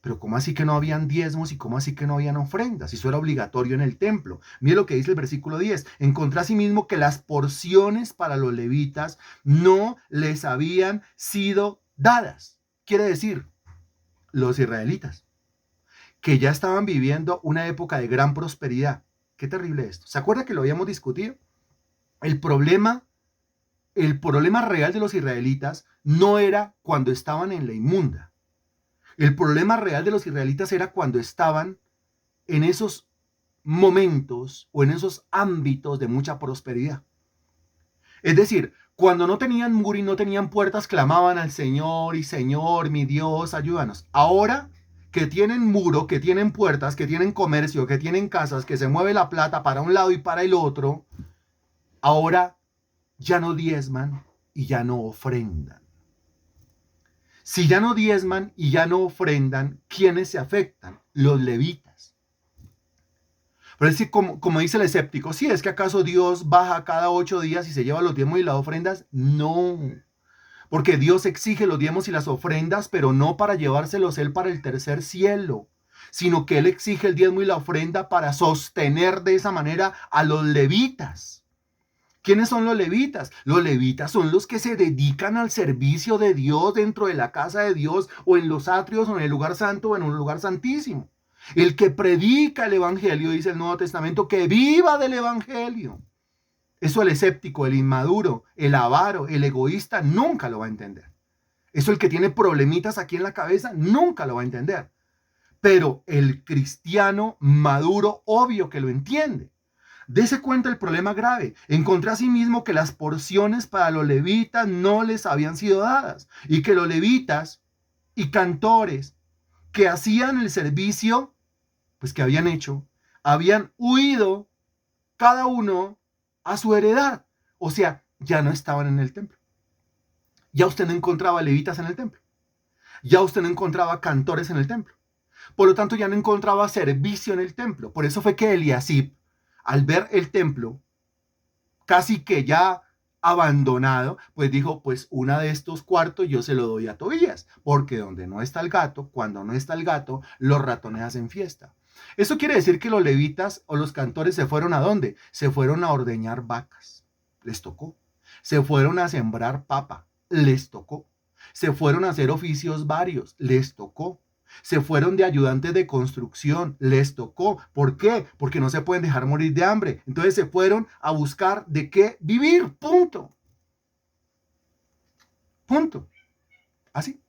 Pero ¿cómo así que no habían diezmos y cómo así que no habían ofrendas? Eso era obligatorio en el templo. Mire lo que dice el versículo 10. Encontré asimismo que las porciones para los levitas no les habían sido dadas. Quiere decir, los israelitas, que ya estaban viviendo una época de gran prosperidad. Qué terrible esto. ¿Se acuerda que lo habíamos discutido? El problema real de los israelitas no era cuando estaban en la inmunda. El problema real de los israelitas era cuando estaban en esos momentos o en esos ámbitos de mucha prosperidad. Es decir, cuando no tenían muro y no tenían puertas, clamaban al Señor y Señor, mi Dios, ayúdanos. Ahora que tienen muro, que tienen puertas, que tienen comercio, que tienen casas, que se mueve la plata para un lado y para el otro, ahora ya no diezman y ya no ofrendan. Si ya no diezman y ya no ofrendan, ¿quiénes se afectan? Los levitas. Pero es que como dice el escéptico, ¿sí es que acaso Dios baja cada 8 días y se lleva los diezmos y las ofrendas? No, porque Dios exige los diezmos y las ofrendas, pero no para llevárselos Él para el tercer cielo, sino que Él exige el diezmo y la ofrenda para sostener de esa manera a los levitas. ¿Quiénes son los levitas? Los levitas son los que se dedican al servicio de Dios dentro de la casa de Dios o en los atrios o en el lugar santo o en un lugar santísimo. El que predica el evangelio, dice el Nuevo Testamento, que viva del evangelio. Eso el escéptico, el inmaduro, el avaro, el egoísta nunca lo va a entender. Eso el que tiene problemitas aquí en la cabeza nunca lo va a entender. Pero el cristiano maduro, obvio que lo entiende. Dese cuenta el problema grave. Encontré asimismo que las porciones para los levitas no les habían sido dadas y que los levitas y cantores que hacían el servicio, pues que habían hecho, habían huido cada uno a su heredad. O sea, ya no estaban en el templo. Ya usted no encontraba levitas en el templo. Ya usted no encontraba cantores en el templo. Por lo tanto, ya no encontraba servicio en el templo. Por eso fue que Eliasib, al ver el templo casi que ya abandonado, pues dijo, pues una de estos cuartos yo se lo doy a Tobías, porque donde no está el gato, cuando no está el gato, los ratones hacen fiesta. Eso quiere decir que los levitas o los cantores se fueron ¿a dónde? Se fueron a ordeñar vacas, les tocó. Se fueron a sembrar papa, les tocó. Se fueron a hacer oficios varios, les tocó. Se fueron de ayudantes de construcción, les tocó. ¿Por qué? Porque no se pueden dejar morir de hambre. Entonces se fueron a buscar de qué vivir, punto. Punto. Así.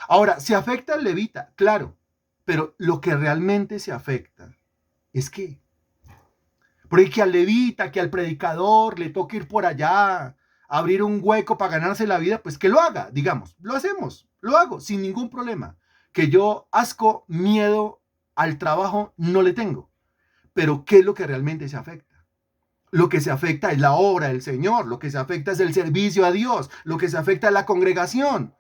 Ahora, ¿se afecta al levita? Claro, pero lo que realmente se afecta es que, porque que al levita, que al predicador le toque ir por allá, abrir un hueco para ganarse la vida, pues que lo haga, digamos, lo hacemos, lo hago sin ningún problema. Que yo asco, miedo al trabajo no le tengo. Pero ¿qué es lo que realmente se afecta? Lo que se afecta es la obra del Señor, lo que se afecta es el servicio a Dios, lo que se afecta es la congregación.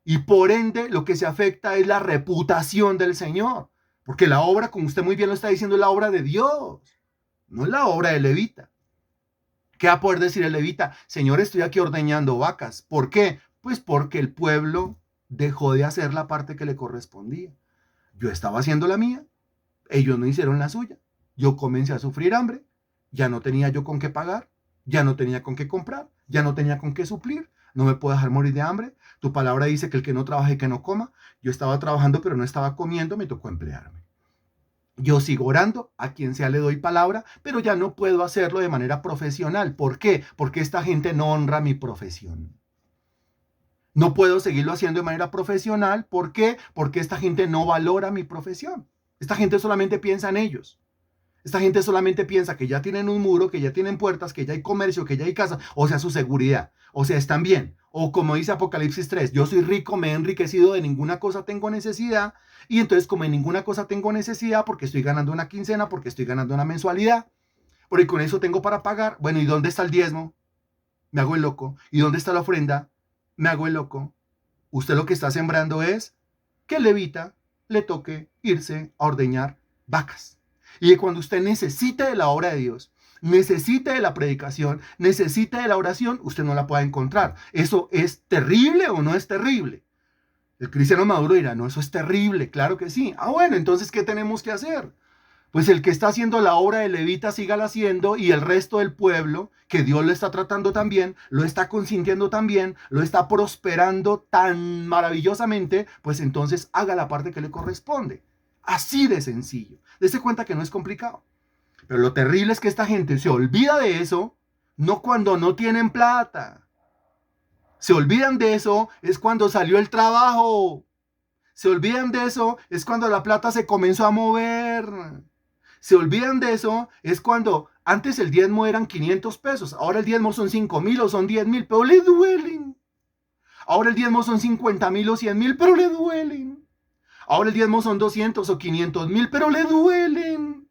Y por ende, lo que se afecta es la reputación del Señor. Porque la obra, como usted muy bien lo está diciendo, es la obra de Dios, no es la obra del levita. ¿Qué va a poder decir el levita? Señor, estoy aquí ordeñando vacas. ¿Por qué? Pues porque el pueblo dejó de hacer la parte que le correspondía. Yo estaba haciendo la mía, ellos no hicieron la suya. Yo comencé a sufrir hambre, ya no tenía yo con qué pagar, ya no tenía con qué comprar, ya no tenía con qué suplir, no me puedo dejar morir de hambre. Tu palabra dice que el que no trabaje, que no coma. Yo estaba trabajando, pero no estaba comiendo, me tocó emplearme. Yo sigo orando, a quien sea le doy palabra, pero ya no puedo hacerlo de manera profesional. ¿Por qué? Porque esta gente no honra mi profesión. No puedo seguirlo haciendo de manera profesional. ¿Por qué? Porque esta gente no valora mi profesión. Esta gente solamente piensa en ellos. Esta gente solamente piensa que ya tienen un muro, que ya tienen puertas, que ya hay comercio, que ya hay casa, o sea, su seguridad. O sea, están bien. O como dice Apocalipsis 3, yo soy rico, me he enriquecido, de ninguna cosa tengo necesidad. Y entonces, como en ninguna cosa tengo necesidad, porque estoy ganando una quincena, porque estoy ganando una mensualidad, porque con eso tengo para pagar. Bueno, ¿y dónde está el diezmo? Me hago el loco. ¿Y dónde está la ofrenda? Me hago el loco. Usted lo que está sembrando es que el levita le toque irse a ordeñar vacas. Y que cuando usted necesite de la obra de Dios, necesite de la predicación, necesite de la oración, usted no la pueda encontrar. ¿Eso es terrible o no es terrible? El cristiano maduro dirá, no, eso es terrible, claro que sí. Ah, bueno, entonces, ¿qué tenemos que hacer? Pues el que está haciendo la obra de levita sígala haciendo y el resto del pueblo, que Dios lo está tratando también, lo está consintiendo también, lo está prosperando tan maravillosamente, pues entonces haga la parte que le corresponde. Así de sencillo. Dese cuenta que no es complicado. Pero lo terrible es que esta gente se olvida de eso, no cuando no tienen plata. Se olvidan de eso es cuando salió el trabajo. Se olvidan de eso es cuando la plata se comenzó a mover. Se olvidan de eso es cuando Antes el diezmo eran 500 pesos, ahora el diezmo son 5,000 o son 10,000, pero le duelen. Ahora el diezmo son 50,000 o 100,000, pero le duelen. Ahora el diezmo son 200 o 500,000, pero le duelen.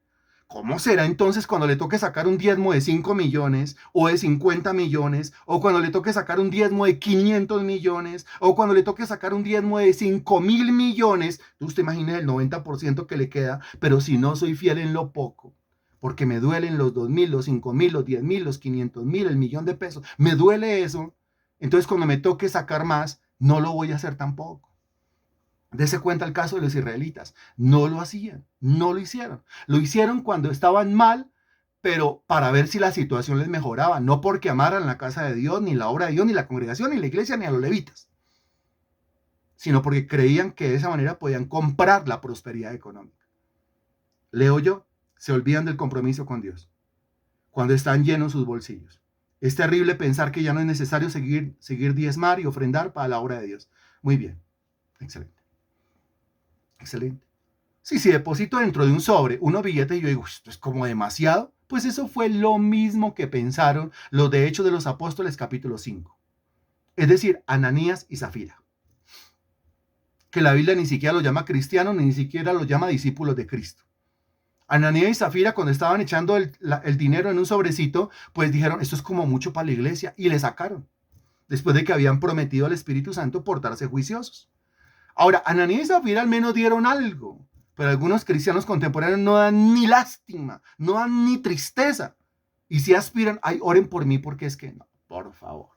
¿Cómo será entonces cuando le toque sacar un diezmo de 5 millones o de 50 millones o cuando le toque sacar un diezmo de 500 millones o cuando le toque sacar un diezmo de 5,000 millones? Usted imagina el 90% que le queda, pero si no soy fiel en lo poco, porque me duelen los 2,000, los 5,000, los 10,000, los 500,000, el millón de pesos, me duele eso. Entonces cuando me toque sacar más, no lo voy a hacer tampoco. Dese cuenta el caso de los israelitas. No lo hacían, no lo hicieron. Lo hicieron cuando estaban mal, pero para ver si la situación les mejoraba, no porque amaran la casa de Dios, ni la obra de Dios, ni la congregación, ni la iglesia, ni a los levitas, sino porque creían que de esa manera podían comprar la prosperidad económica. Leo yo, se olvidan del compromiso con Dios cuando están llenos sus bolsillos. Es terrible pensar que ya no es necesario seguir diezmar y ofrendar para la obra de Dios. Muy bien, excelente. Excelente. Sí, si deposito dentro de un sobre unos billetes y yo digo, esto es como demasiado, pues eso fue lo mismo que pensaron los de Hechos de los Apóstoles capítulo 5. Es decir, Ananías y Zafira. Que la Biblia ni siquiera los llama cristianos, ni siquiera los llama discípulos de Cristo. Ananías y Zafira, cuando estaban echando el dinero en un sobrecito, pues dijeron, esto es como mucho para la iglesia, y le sacaron, después de que habían prometido al Espíritu Santo portarse juiciosos. Ahora, Ananías y Zafira al menos dieron algo, pero algunos cristianos contemporáneos no dan ni lástima, no dan ni tristeza. Y si aspiran, ay, oren por mí porque es que no, por favor.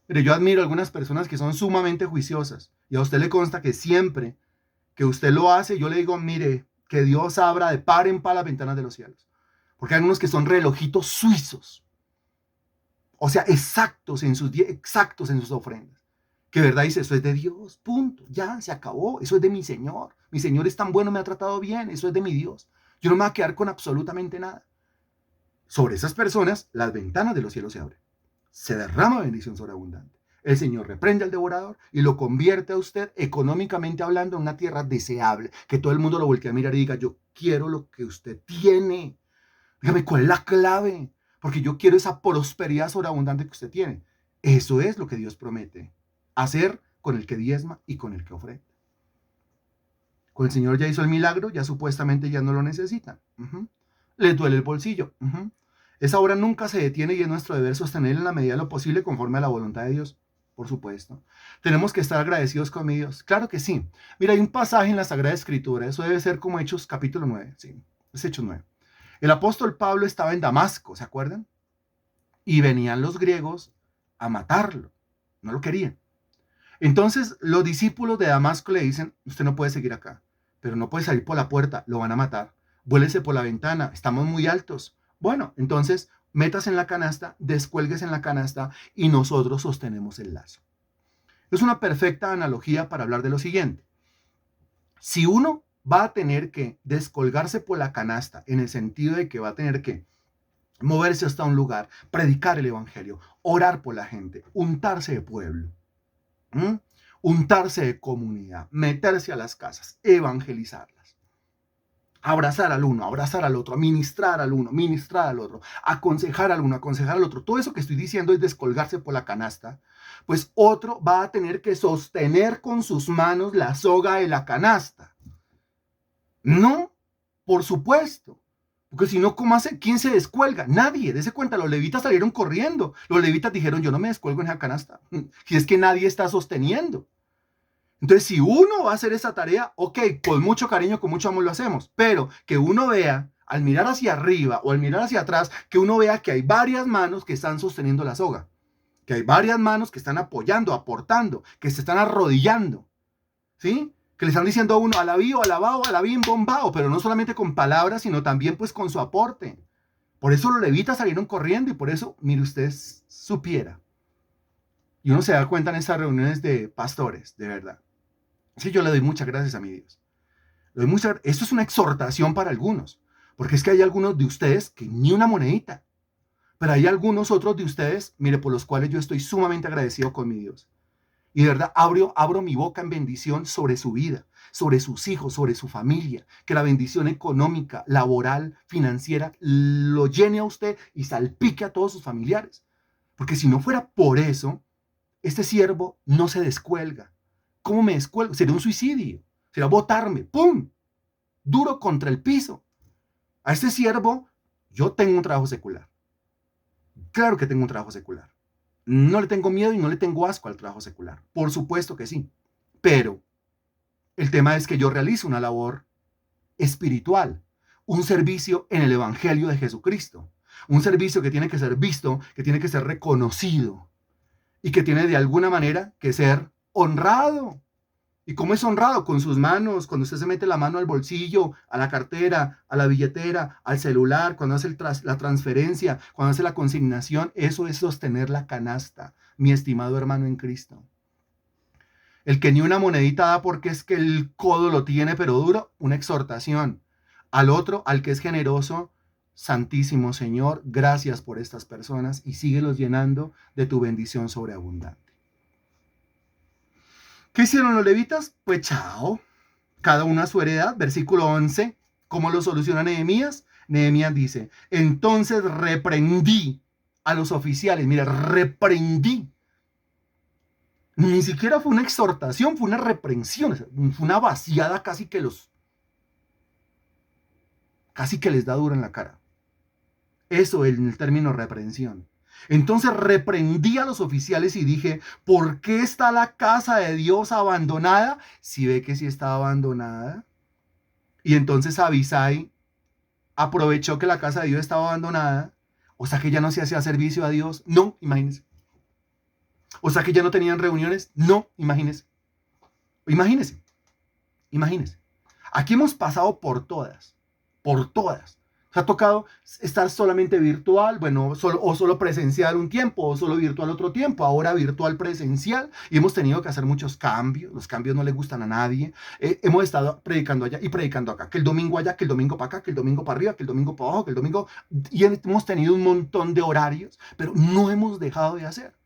Pero yo admiro a algunas personas que son sumamente juiciosas y a usted le consta que siempre que usted lo hace, yo le digo, mire, que Dios abra de par en par las ventanas de los cielos. Porque hay unos que son relojitos suizos. O sea, exactos en sus ofrendas. Que verdad dice, eso es de Dios, punto, ya, se acabó, eso es de mi Señor es tan bueno, me ha tratado bien, eso es de mi Dios, yo no me voy a quedar con absolutamente nada. Sobre esas personas, las ventanas de los cielos se abren, se derrama bendición sobreabundante, el Señor reprende al devorador y lo convierte a usted, económicamente hablando, en una tierra deseable, que todo el mundo lo voltee a mirar y diga, yo quiero lo que usted tiene, dígame cuál es la clave, porque yo quiero esa prosperidad sobreabundante que usted tiene. Eso es lo que Dios promete hacer con el que diezma y con el que ofrenda. Con el Señor ya hizo el milagro, ya supuestamente ya no lo necesitan. Les duele el bolsillo. Esa obra nunca se detiene y es nuestro deber sostener en la medida de lo posible conforme a la voluntad de Dios. Por supuesto. Tenemos que estar agradecidos con mi Dios. Claro que sí. Mira, hay un pasaje en la Sagrada Escritura, eso debe ser como Hechos capítulo 9. Sí, es Hechos 9. El apóstol Pablo estaba en Damasco, ¿se acuerdan? Y venían los griegos a matarlo. No lo querían. Entonces los discípulos de Damasco le dicen, usted no puede seguir acá, pero no puede salir por la puerta, lo van a matar. Vuélese por la ventana, estamos muy altos. Bueno, entonces métase en la canasta, descuélguese en la canasta y nosotros sostenemos el lazo. Es una perfecta analogía para hablar de lo siguiente. Si uno va a tener que descolgarse por la canasta, en el sentido de que va a tener que moverse hasta un lugar, predicar el evangelio, orar por la gente, untarse de pueblo, untarse de comunidad, meterse a las casas, evangelizarlas, abrazar al uno, abrazar al otro, ministrar al uno, ministrar al otro, aconsejar al uno, aconsejar al otro. Todo eso que estoy diciendo es descolgarse por la canasta. Pues otro va a tener que sostener con sus manos la soga de la canasta. No, por supuesto. Porque si no, ¿cómo hace? ¿Quién se descuelga? Nadie. Dese cuenta, los levitas salieron corriendo. Los levitas dijeron, yo no me descuelgo en esa canasta. Si es que nadie está sosteniendo. Entonces, si uno va a hacer esa tarea, ok, con mucho cariño, con mucho amor lo hacemos. Pero que uno vea, al mirar hacia arriba o al mirar hacia atrás, que uno vea que hay varias manos que están sosteniendo la soga. Que hay varias manos que están apoyando, aportando, que se están arrodillando. ¿Sí? Que le están diciendo a uno, alabío, alabao, alabín, bombao, pero no solamente con palabras, sino también pues con su aporte. Por eso los levitas salieron corriendo y por eso, mire usted, supiera. Y uno se da cuenta en esas reuniones de pastores, de verdad. Sí, yo le doy muchas gracias a mi Dios. Esto es una exhortación para algunos, porque es que hay algunos de ustedes que ni una monedita, pero hay algunos otros de ustedes, mire, por los cuales yo estoy sumamente agradecido con mi Dios. Y de verdad, abro mi boca en bendición sobre su vida. sobre sus hijos, sobre su familia, que la bendición económica, laboral, financiera, lo llene a usted y salpique a todos sus familiares. Porque si no fuera por eso, este siervo no se descuelga. ¿Cómo me descuelgo? Sería un suicidio, sería botarme, ¡pum! Duro contra el piso. A este siervo, yo tengo un trabajo secular. Claro que tengo un trabajo secular. No le tengo miedo y no le tengo asco al trabajo secular. Por supuesto que sí. Pero el tema es que yo realizo una labor espiritual, un servicio en el Evangelio de Jesucristo, un servicio que tiene que ser visto, que tiene que ser reconocido y que tiene de alguna manera que ser honrado. ¿Y cómo es honrado? Con sus manos, cuando usted se mete la mano al bolsillo, a la cartera, a la billetera, al celular, cuando hace la transferencia, cuando hace la consignación, eso es sostener la canasta, mi estimado hermano en Cristo. El que ni una monedita da porque es que el codo lo tiene pero duro, una exhortación. Al otro, al que es generoso, Santísimo Señor, gracias por estas personas y síguelos llenando de tu bendición sobreabundante. ¿Qué hicieron los levitas? Pues chao, cada uno a su heredad. Versículo 11, ¿cómo lo soluciona Nehemías? Nehemías dice, entonces reprendí a los oficiales, mira, reprendí. Ni siquiera fue una exhortación, fue una reprensión, fue una vaciada casi que les da duro en la cara. Eso es el término reprensión. Entonces reprendí a los oficiales y dije, ¿por qué está la casa de Dios abandonada? Si ve que sí está abandonada. Y entonces Abisai aprovechó que la casa de Dios estaba abandonada. O sea que ya no se hacía servicio a Dios. No, imagínense. O sea que ya no tenían reuniones. No, imagínense. Imagínense. Aquí hemos pasado por todas. Por todas. ¿Os ha tocado estar solamente virtual? Bueno, solo presencial un tiempo, o solo virtual otro tiempo, ahora virtual presencial. Y hemos tenido que hacer muchos cambios. Los cambios no le gustan a nadie. Hemos estado predicando allá y predicando acá. Que el domingo allá, que el domingo para acá, que el domingo para arriba, que el domingo para abajo, que el domingo... Y hemos tenido un montón de horarios, pero no hemos dejado de hacer.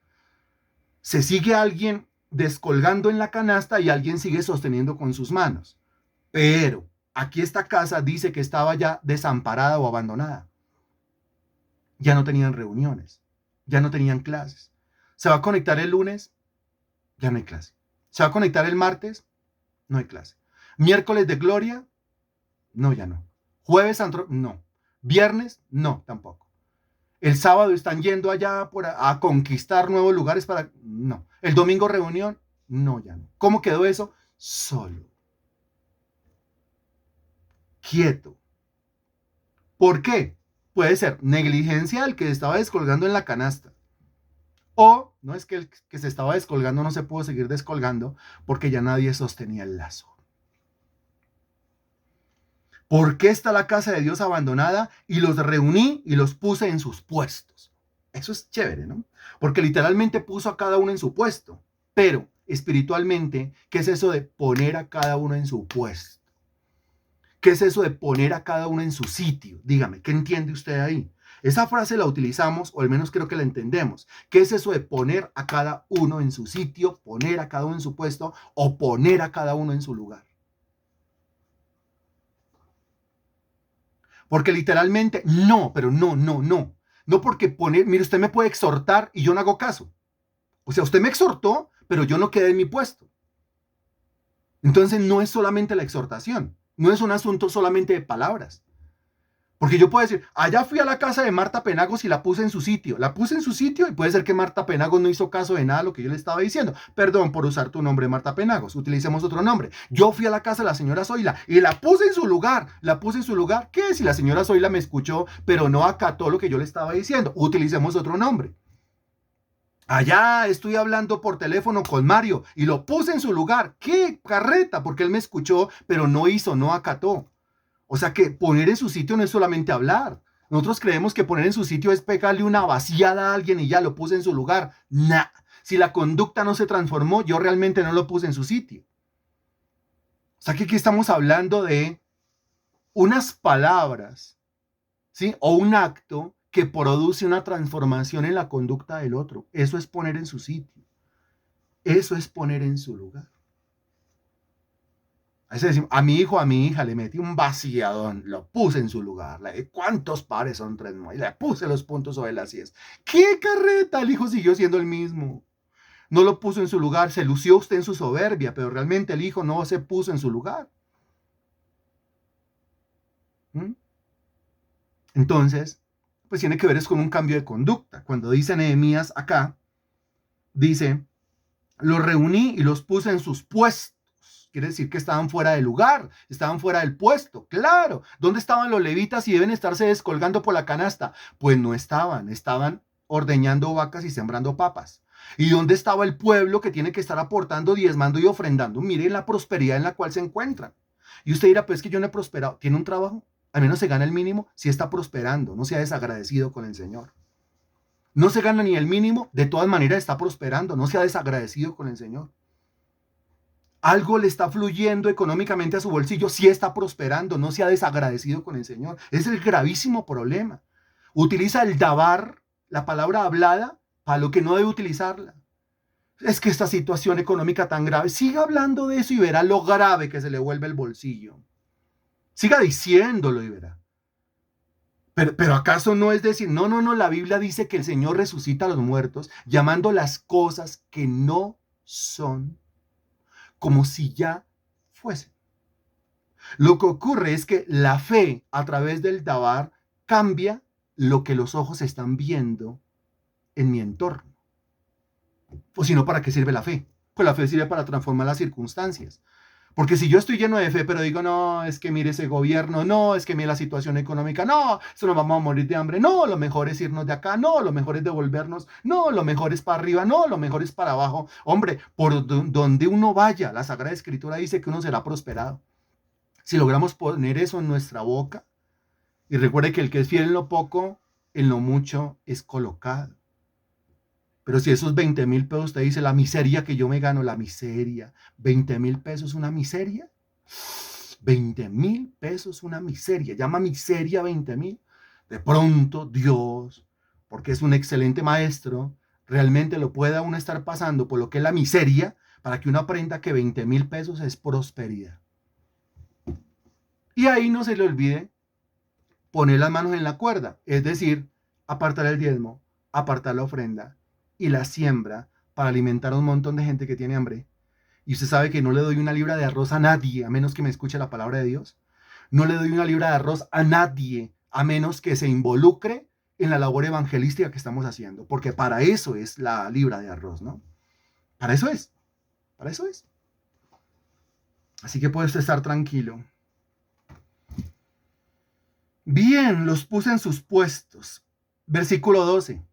Se sigue alguien descolgando en la canasta y alguien sigue sosteniendo con sus manos. Pero aquí esta casa dice que estaba ya desamparada o abandonada. Ya no tenían reuniones, ya no tenían clases. ¿Se va a conectar el lunes? Ya no hay clase. ¿Se va a conectar el martes? No hay clase. ¿Miércoles de gloria? No, ya no. ¿Jueves? No. ¿Viernes? No, tampoco. ¿El sábado están yendo allá a conquistar nuevos lugares para...? No. ¿El domingo reunión? No, ya no. ¿Cómo quedó eso? Solo. Quieto. ¿Por qué? Puede ser negligencia del que estaba descolgando en la canasta. O no es que el que se estaba descolgando no se pudo seguir descolgando porque ya nadie sostenía el lazo. ¿Por qué está la casa de Dios abandonada? Y los reuní y los puse en sus puestos. Eso es chévere, ¿no? Porque literalmente puso a cada uno en su puesto. Pero espiritualmente, ¿qué es eso de poner a cada uno en su puesto? ¿Qué es eso de poner a cada uno en su sitio? Dígame, ¿qué entiende usted ahí? Esa frase la utilizamos, o al menos creo que la entendemos. ¿Qué es eso de poner a cada uno en su sitio, poner a cada uno en su puesto o poner a cada uno en su lugar? Porque literalmente, no, pero no. No porque poner, mire, usted me puede exhortar y yo no hago caso. O sea, usted me exhortó, pero yo no quedé en mi puesto. Entonces no es solamente la exhortación. No es un asunto solamente de palabras. Porque yo puedo decir, allá fui a la casa de Marta Penagos y la puse en su sitio. La puse en su sitio y puede ser que Marta Penagos no hizo caso de nada de lo que yo le estaba diciendo. Perdón por usar tu nombre, Marta Penagos. Utilicemos otro nombre. Yo fui a la casa de la señora Zoila y la puse en su lugar. La puse en su lugar. ¿Qué? Si la señora Zoila me escuchó, pero no acató lo que yo le estaba diciendo. Utilicemos otro nombre. Allá estoy hablando por teléfono con Mario y lo puse en su lugar. ¡Qué carreta! Porque él me escuchó, pero no hizo, no acató. O sea que poner en su sitio no es solamente hablar. Nosotros creemos que poner en su sitio es pegarle una vaciada a alguien y ya lo puse en su lugar. Nah. Si la conducta no se transformó, yo realmente no lo puse en su sitio. O sea que aquí estamos hablando de unas palabras, ¿sí? O un acto que produce una transformación en la conducta del otro. Eso es poner en su sitio. Eso es poner en su lugar. A veces decimos, a mi hijo, a mi hija le metí un vaciadón, lo puse en su lugar. ¿Cuántos pares son tres? Y le puse los puntos sobre las IES. ¡Qué carreta! El hijo siguió siendo el mismo. No lo puso en su lugar, se lució usted en su soberbia, pero realmente el hijo no se puso en su lugar. ¿Mm? Entonces, pues tiene que ver es con un cambio de conducta. Cuando dice Nehemías acá, dice, los reuní y los puse en sus puestos. Quiere decir que estaban fuera de lugar, estaban fuera del puesto. Claro, ¿dónde estaban los levitas y deben estarse descolgando por la canasta? Pues no estaban, estaban ordeñando vacas y sembrando papas. ¿Y dónde estaba el pueblo que tiene que estar aportando, diezmando y ofrendando? Miren la prosperidad en la cual se encuentran. Y usted dirá, pues que yo no he prosperado. ¿Tiene un trabajo? Al menos se gana el mínimo si está prosperando, no sea desagradecido con el Señor. No se gana ni el mínimo, de todas maneras está prosperando, no sea desagradecido con el Señor. Algo le está fluyendo económicamente a su bolsillo, si está prosperando, no sea desagradecido con el Señor. Es el gravísimo problema. Utiliza el dabar, la palabra hablada, para lo que no debe utilizarla. Es que esta situación económica tan grave, siga hablando de eso y verá lo grave que se le vuelve el bolsillo. Siga diciéndolo y verá. Pero ¿acaso no es decir, no, la Biblia dice que el Señor resucita a los muertos, llamando las cosas que no son como si ya fuesen? Lo que ocurre es que la fe a través del dabar cambia lo que los ojos están viendo en mi entorno. O si no, ¿para qué sirve la fe? Pues la fe sirve para transformar las circunstancias. Porque si yo estoy lleno de fe, pero digo, no, es que mire ese gobierno, no, es que mire la situación económica, no, eso nos vamos a morir de hambre, no, lo mejor es irnos de acá, no, lo mejor es devolvernos, no, lo mejor es para arriba, no, lo mejor es para abajo. Hombre, por donde uno vaya, la Sagrada Escritura dice que uno será prosperado. Si logramos poner eso en nuestra boca, y recuerde que el que es fiel en lo poco, en lo mucho es colocado. Pero si esos 20,000 pesos, usted dice, la miseria que yo me gano, la miseria, 20,000 pesos, una miseria. 20,000 pesos, una miseria. Llama miseria 20,000. De pronto Dios, porque es un excelente maestro, realmente lo pueda uno estar pasando por lo que es la miseria para que uno aprenda que 20,000 pesos es prosperidad. Y ahí no se le olvide poner las manos en la cuerda, es decir, apartar el diezmo, apartar la ofrenda y la siembra para alimentar a un montón de gente que tiene hambre. Y usted sabe que no le doy una libra de arroz a nadie, a menos que me escuche la palabra de Dios. No le doy una libra de arroz a nadie, a menos que se involucre en la labor evangelística que estamos haciendo. Porque para eso es la libra de arroz, ¿no? Para eso es. Para eso es. Así que puede usted estar tranquilo. Bien, los puse en sus puestos. Versículo 12.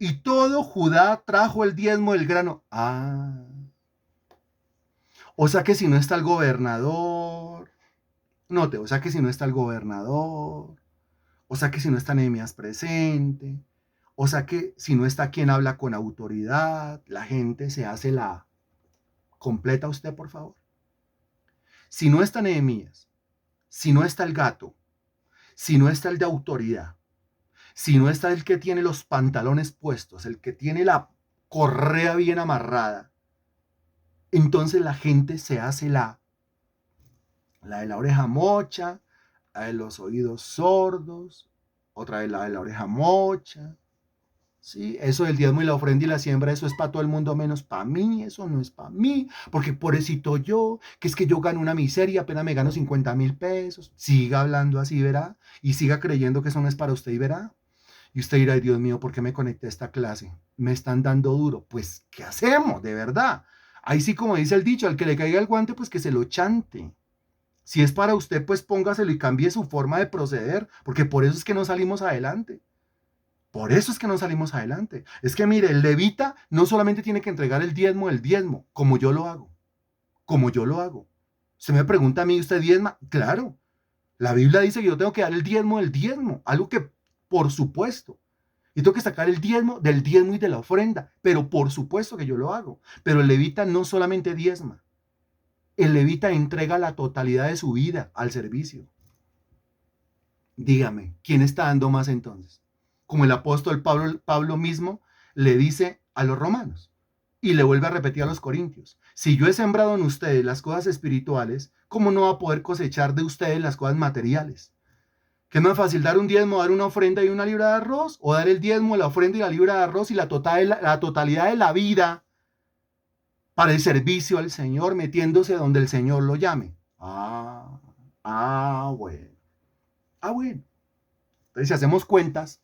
Y todo Judá trajo el diezmo del grano. O sea que si no está el gobernador, note, o sea que si no está el gobernador, o sea que si no está Nehemías presente, o sea que si no está quien habla con autoridad, la gente se hace la completa usted, por favor. Si no está Nehemías, si no está el gato, si no está el de autoridad, si no está el que tiene los pantalones puestos, el que tiene la correa bien amarrada, entonces la gente se hace la de la oreja mocha, la de los oídos sordos, otra vez la de la oreja mocha. Sí, eso del diezmo y la ofrenda y la siembra, eso es para todo el mundo menos para mí, eso no es para mí, porque pobrecito yo, que es que yo gano una miseria, apenas me gano 50,000 pesos. Siga hablando así, verá, y siga creyendo que eso no es para usted y verá. Y usted dirá, ay, Dios mío, ¿por qué me conecté a esta clase? Me están dando duro. Pues, ¿qué hacemos? De verdad. Ahí sí, como dice el dicho, al que le caiga el guante, pues que se lo chante. Si es para usted, pues póngaselo y cambie su forma de proceder, porque por eso es que no salimos adelante. Por eso es que no salimos adelante. Es que mire, el levita no solamente tiene que entregar el diezmo, como yo lo hago. Como yo lo hago. Usted me pregunta a mí, ¿usted diezma? Claro. La Biblia dice que yo tengo que dar el diezmo del diezmo. Algo que, por supuesto. Y tengo que sacar el diezmo del diezmo y de la ofrenda. Pero por supuesto que yo lo hago. Pero el levita no solamente diezma. El levita entrega la totalidad de su vida al servicio. Dígame, ¿quién está dando más entonces? Como el apóstol Pablo mismo le dice a los romanos. Y le vuelve a repetir a los corintios, si yo he sembrado en ustedes las cosas espirituales, ¿cómo no va a poder cosechar de ustedes las cosas materiales? ¿Qué es más fácil, dar un diezmo, dar una ofrenda y una libra de arroz? ¿O dar el diezmo, la ofrenda y la libra de arroz y la totalidad de la vida para el servicio al Señor, metiéndose donde el Señor lo llame? Bueno. Bueno. Entonces, si hacemos cuentas,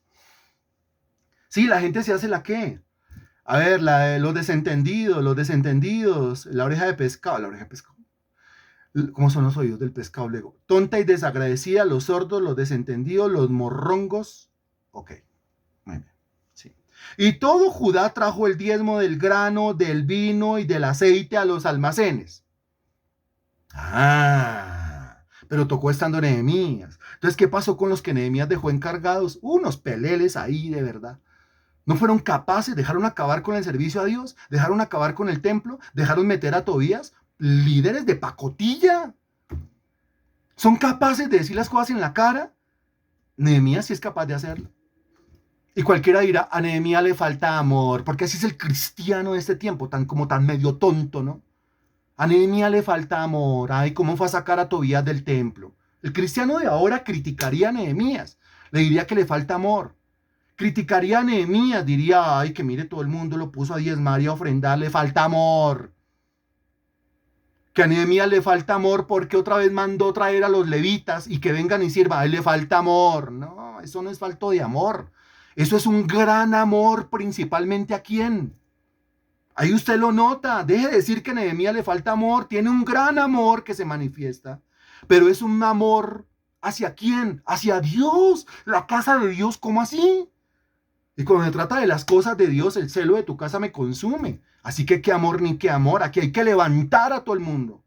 sí, la gente se hace la qué. A ver, los desentendidos, la oreja de pescado, ¿Cómo son los oídos del pescado? Luego, tonta y desagradecida, los sordos, los desentendidos, los morrongos. Ok, muy bien. Sí. Y todo Judá trajo el diezmo del grano, del vino y del aceite a los almacenes. Pero tocó estando Nehemías. Entonces, ¿qué pasó con los que Nehemías dejó encargados? Unos peleles ahí, de verdad. No fueron capaces, dejaron acabar con el servicio a Dios, dejaron acabar con el templo, dejaron meter a Tobías, líderes de pacotilla. ¿Son capaces de decir las cosas en la cara? Nehemías sí es capaz de hacerlo. Y cualquiera dirá, a Nehemías le falta amor, porque así es el cristiano de este tiempo, tan medio tonto, ¿no? A Nehemías le falta amor. Ay, ¿cómo fue a sacar a Tobías del templo? El cristiano de ahora criticaría a Nehemías, le diría que le falta amor. Criticaría a Nehemías, diría, ay, que mire, todo el mundo lo puso a diezmar y a ofrendar, le falta amor. Que a Nehemías le falta amor porque otra vez mandó traer a los levitas y que vengan y sirvan, a él le falta amor. No, eso no es falto de amor. Eso es un gran amor, principalmente a quién. Ahí usted lo nota, deje de decir que a Nehemías le falta amor, tiene un gran amor que se manifiesta, pero es un amor ¿hacia quién? Hacia Dios, la casa de Dios, ¿cómo así? Y cuando se trata de las cosas de Dios, el celo de tu casa me consume. Así que qué amor ni qué amor. Aquí hay que levantar a todo el mundo.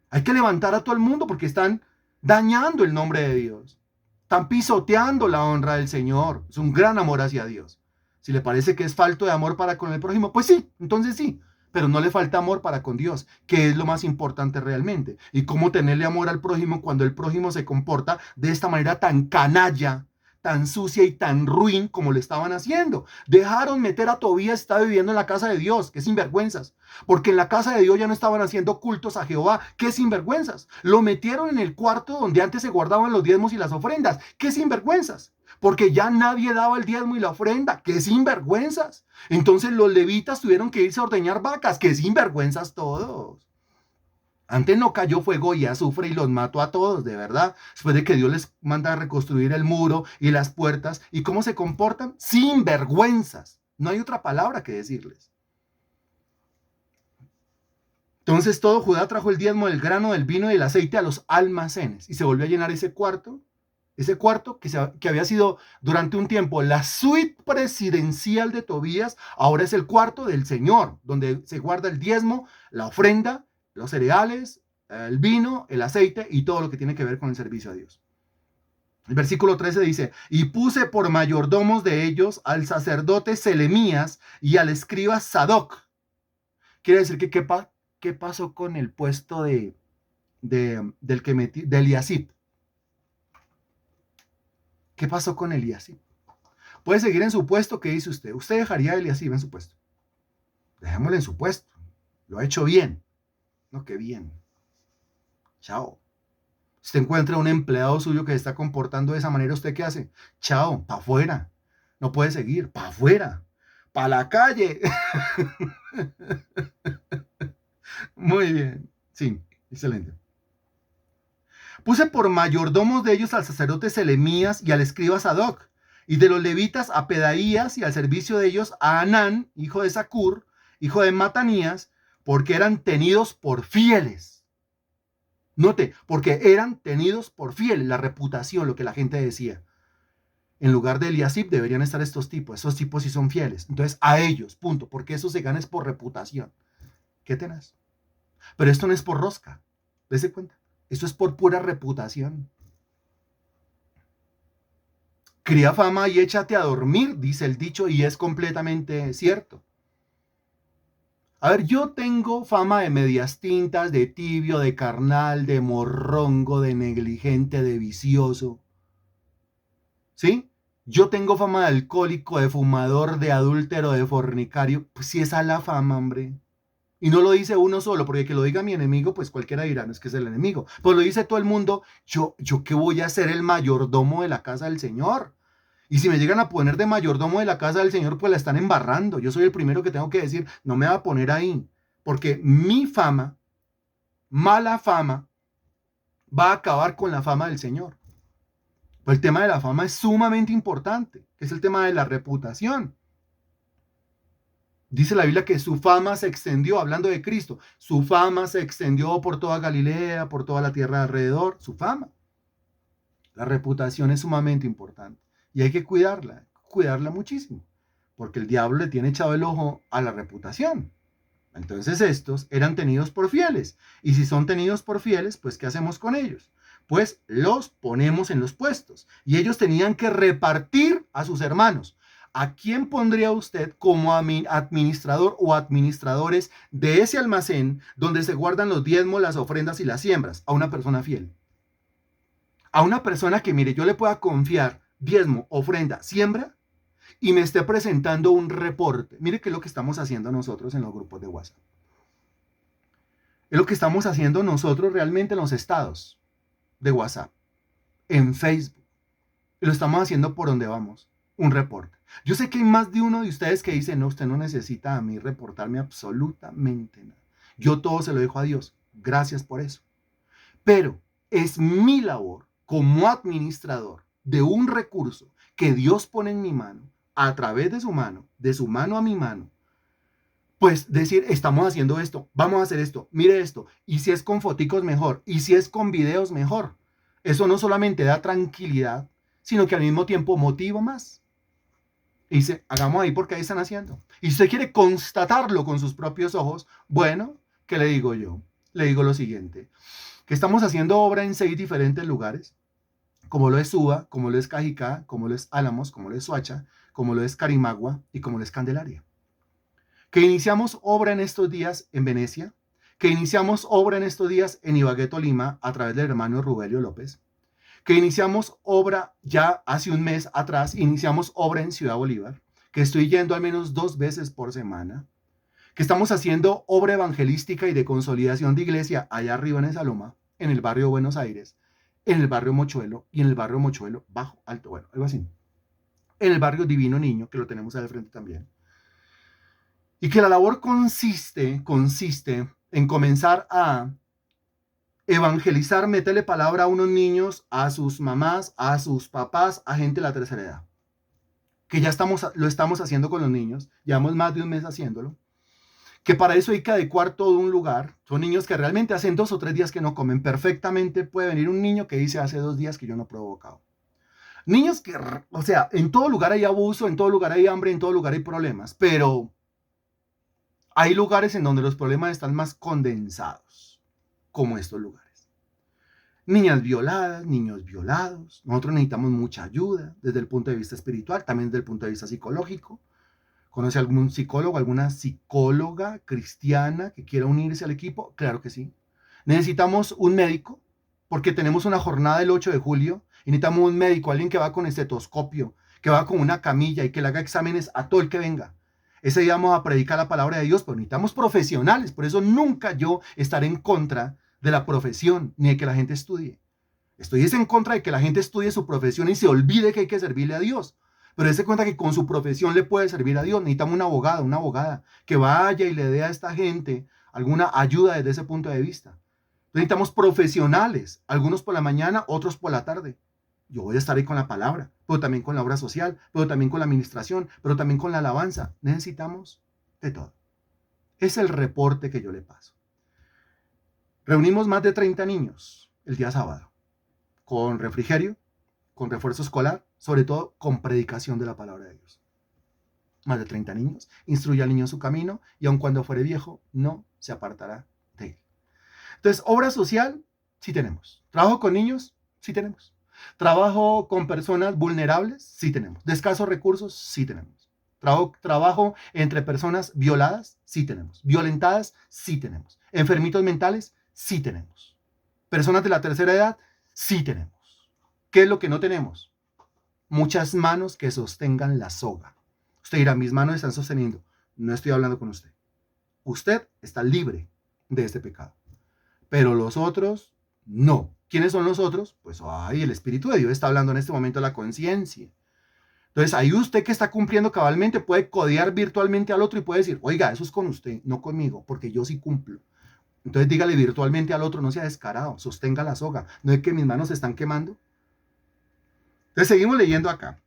Hay que levantar a todo el mundo porque están dañando el nombre de Dios. Están pisoteando la honra del Señor. Es un gran amor hacia Dios. Si le parece que es falto de amor para con el prójimo, pues sí, entonces sí. Pero no le falta amor para con Dios, que es lo más importante realmente. Y cómo tenerle amor al prójimo cuando el prójimo se comporta de esta manera tan canalla, tan sucia y tan ruin como le estaban haciendo. Dejaron meter a Tobías, está viviendo en la casa de Dios, que sinvergüenzas. Porque en la casa de Dios ya no estaban haciendo cultos a Jehová, que sinvergüenzas. Lo metieron en el cuarto donde antes se guardaban los diezmos y las ofrendas, que sinvergüenzas. Porque ya nadie daba el diezmo y la ofrenda, que sinvergüenzas. Entonces los levitas tuvieron que irse a ordeñar vacas, que sinvergüenzas todos. Antes no cayó fuego y azufre y los mató a todos, de verdad. Después de que Dios les manda a reconstruir el muro y las puertas. ¿Y cómo se comportan? Sin vergüenzas. No hay otra palabra que decirles. Entonces todo Judá trajo el diezmo del grano, del vino y del aceite a los almacenes. Y se volvió a llenar ese cuarto que había sido durante un tiempo la suite presidencial de Tobías. Ahora es el cuarto del Señor, donde se guarda el diezmo, la ofrenda, los cereales, el vino, el aceite y todo lo que tiene que ver con el servicio a Dios. El versículo 13 dice, y puse por mayordomos de ellos al sacerdote Selemías y al escriba Sadoc. Quiere decir que ¿qué pasó con el puesto de Eliasib? ¿Qué pasó con Eliasib? Puede seguir en su puesto. ¿Qué dice usted? ¿Usted dejaría a Eliasib en su puesto? Dejémosle en su puesto. Lo ha hecho bien. No, qué bien. Chao. Usted encuentra un empleado suyo que se está comportando de esa manera, ¿usted qué hace? Chao, para afuera. No puede seguir, para afuera. Para la calle. Muy bien. Sí, excelente. Puse por mayordomos de ellos al sacerdote Selemías y al escriba Sadoc, y de los levitas a Pedaías y al servicio de ellos a Anán, hijo de Zacur, hijo de Matanías, porque eran tenidos por fieles. Note, porque eran tenidos por fieles, la reputación, lo que la gente decía. En lugar de Eliasib deberían estar estos tipos sí son fieles. Entonces a ellos, punto, porque eso se gana es por reputación. ¿Qué tenés? Pero esto no es por rosca, dese cuenta. Esto es por pura reputación. Cría fama y échate a dormir, dice el dicho, y es completamente cierto. A ver, yo tengo fama de medias tintas, de tibio, de carnal, de morrongo, de negligente, de vicioso. ¿Sí? Yo tengo fama de alcohólico, de fumador, de adúltero, de fornicario. Pues si esa es la fama, hombre. Y no lo dice uno solo, porque que lo diga mi enemigo, pues cualquiera dirá, no es que es el enemigo. Pues lo dice todo el mundo, yo qué voy a ser el mayordomo de la casa del Señor. Y si me llegan a poner de mayordomo de la casa del Señor, pues la están embarrando. Yo soy el primero que tengo que decir, no me va a poner ahí. Porque mi fama, mala fama, va a acabar con la fama del Señor. Pues el tema de la fama es sumamente importante, que es el tema de la reputación. Dice la Biblia que su fama se extendió, hablando de Cristo, su fama se extendió por toda Galilea, por toda la tierra de alrededor, su fama. La reputación es sumamente importante y hay que cuidarla muchísimo, porque el diablo le tiene echado el ojo a la reputación. Entonces estos eran tenidos por fieles, y si son tenidos por fieles, pues ¿qué hacemos con ellos? Pues los ponemos en los puestos, y ellos tenían que repartir a sus hermanos. ¿A quién pondría usted como administrador o administradores de ese almacén donde se guardan los diezmos, las ofrendas y las siembras? A una persona fiel. A una persona que, mire, yo le pueda confiar diezmo, ofrenda, siembra, y me esté presentando un reporte. Mire qué es lo que estamos haciendo nosotros en los grupos de WhatsApp. Es lo que estamos haciendo nosotros realmente en los estados de WhatsApp, en Facebook. Y lo estamos haciendo por donde vamos, un reporte. Yo sé que hay más de uno de ustedes que dice, no, usted no necesita a mí reportarme absolutamente nada. Yo todo se lo dejo a Dios. Gracias por eso. Pero es mi labor como administrador de un recurso que Dios pone en mi mano, a través de su mano a mi mano, pues decir, estamos haciendo esto, vamos a hacer esto, mire esto, y si es con foticos mejor, y si es con videos mejor. Eso no solamente da tranquilidad, sino que al mismo tiempo motiva más. Y dice, hagamos ahí porque ahí están haciendo. Y si usted quiere constatarlo con sus propios ojos, bueno, ¿qué le digo yo? Le digo lo siguiente, que estamos haciendo obra en 6 diferentes lugares, como lo es Suba, como lo es Cajicá, como lo es Álamos, como lo es Soacha, como lo es Carimagua y como lo es Candelaria. Que iniciamos obra en estos días en Venecia, que iniciamos obra en estos días en Ibagué, Tolima, a través del hermano Rubelio López, que iniciamos obra ya hace un mes atrás, iniciamos obra en Ciudad Bolívar, que estoy yendo al menos 2 veces por semana, que estamos haciendo obra evangelística y de consolidación de iglesia allá arriba en esa loma, en el barrio Buenos Aires, en el barrio Mochuelo y en el barrio Mochuelo Bajo, Alto, bueno, algo así. En el barrio Divino Niño, que lo tenemos al frente también. Y que la labor consiste en comenzar a evangelizar, meterle palabra a unos niños, a sus mamás, a sus papás, a gente de la tercera edad. Que ya lo estamos haciendo con los niños, llevamos más de un mes haciéndolo. Que para eso hay que adecuar todo un lugar. Son niños que realmente hacen 2 o 3 días que no comen. Perfectamente puede venir un niño que dice hace 2 días que yo no he provocado. Niños que, o sea, en todo lugar hay abuso, en todo lugar hay hambre, en todo lugar hay problemas, pero hay lugares en donde los problemas están más condensados, como estos lugares. Niñas violadas, niños violados. Nosotros necesitamos mucha ayuda desde el punto de vista espiritual, también desde el punto de vista psicológico. ¿Conoce algún psicólogo, alguna psicóloga cristiana que quiera unirse al equipo? Claro que sí. Necesitamos un médico, porque tenemos una jornada el 8 de julio y necesitamos un médico, alguien que va con estetoscopio, que va con una camilla y que le haga exámenes a todo el que venga. Ese día vamos a predicar la palabra de Dios, pero necesitamos profesionales. Por eso nunca yo estaré en contra de la profesión ni de que la gente estudie. Estoy en contra de que la gente estudie su profesión y se olvide que hay que servirle a Dios. Pero dése cuenta que con su profesión le puede servir a Dios. Necesitamos una abogada que vaya y le dé a esta gente alguna ayuda desde ese punto de vista. Necesitamos profesionales, algunos por la mañana, otros por la tarde. Yo voy a estar ahí con la palabra, pero también con la obra social, pero también con la administración, pero también con la alabanza. Necesitamos de todo. Es el reporte que yo le paso. Reunimos más de 30 niños el día sábado, con refrigerio, con refuerzo escolar, sobre todo con predicación de la palabra de Dios. Más de 30 niños, instruye al niño en su camino y aun cuando fuere viejo, no se apartará de él. Entonces, obra social, sí tenemos. Trabajo con niños, sí tenemos. Trabajo con personas vulnerables, sí tenemos. De escasos recursos, sí tenemos. Trabajo entre personas violadas, sí tenemos. Violentadas, sí tenemos. Enfermitos mentales, sí tenemos. Personas de la tercera edad, sí tenemos. ¿Qué es lo que no tenemos? muchas manos que sostengan la soga. Usted dirá, mis manos están sosteniendo. No estoy hablando con usted. Usted está libre de este pecado. Pero los otros, no. ¿Quiénes son los otros? Pues el Espíritu de Dios está hablando en este momento de la conciencia. Entonces, ahí usted que está cumpliendo cabalmente puede codear virtualmente al otro y puede decir, oiga, eso es con usted, no conmigo, porque yo sí cumplo. Entonces, dígale virtualmente al otro, no sea descarado, sostenga la soga. ¿No es que mis manos se están quemando? Entonces, seguimos leyendo acá.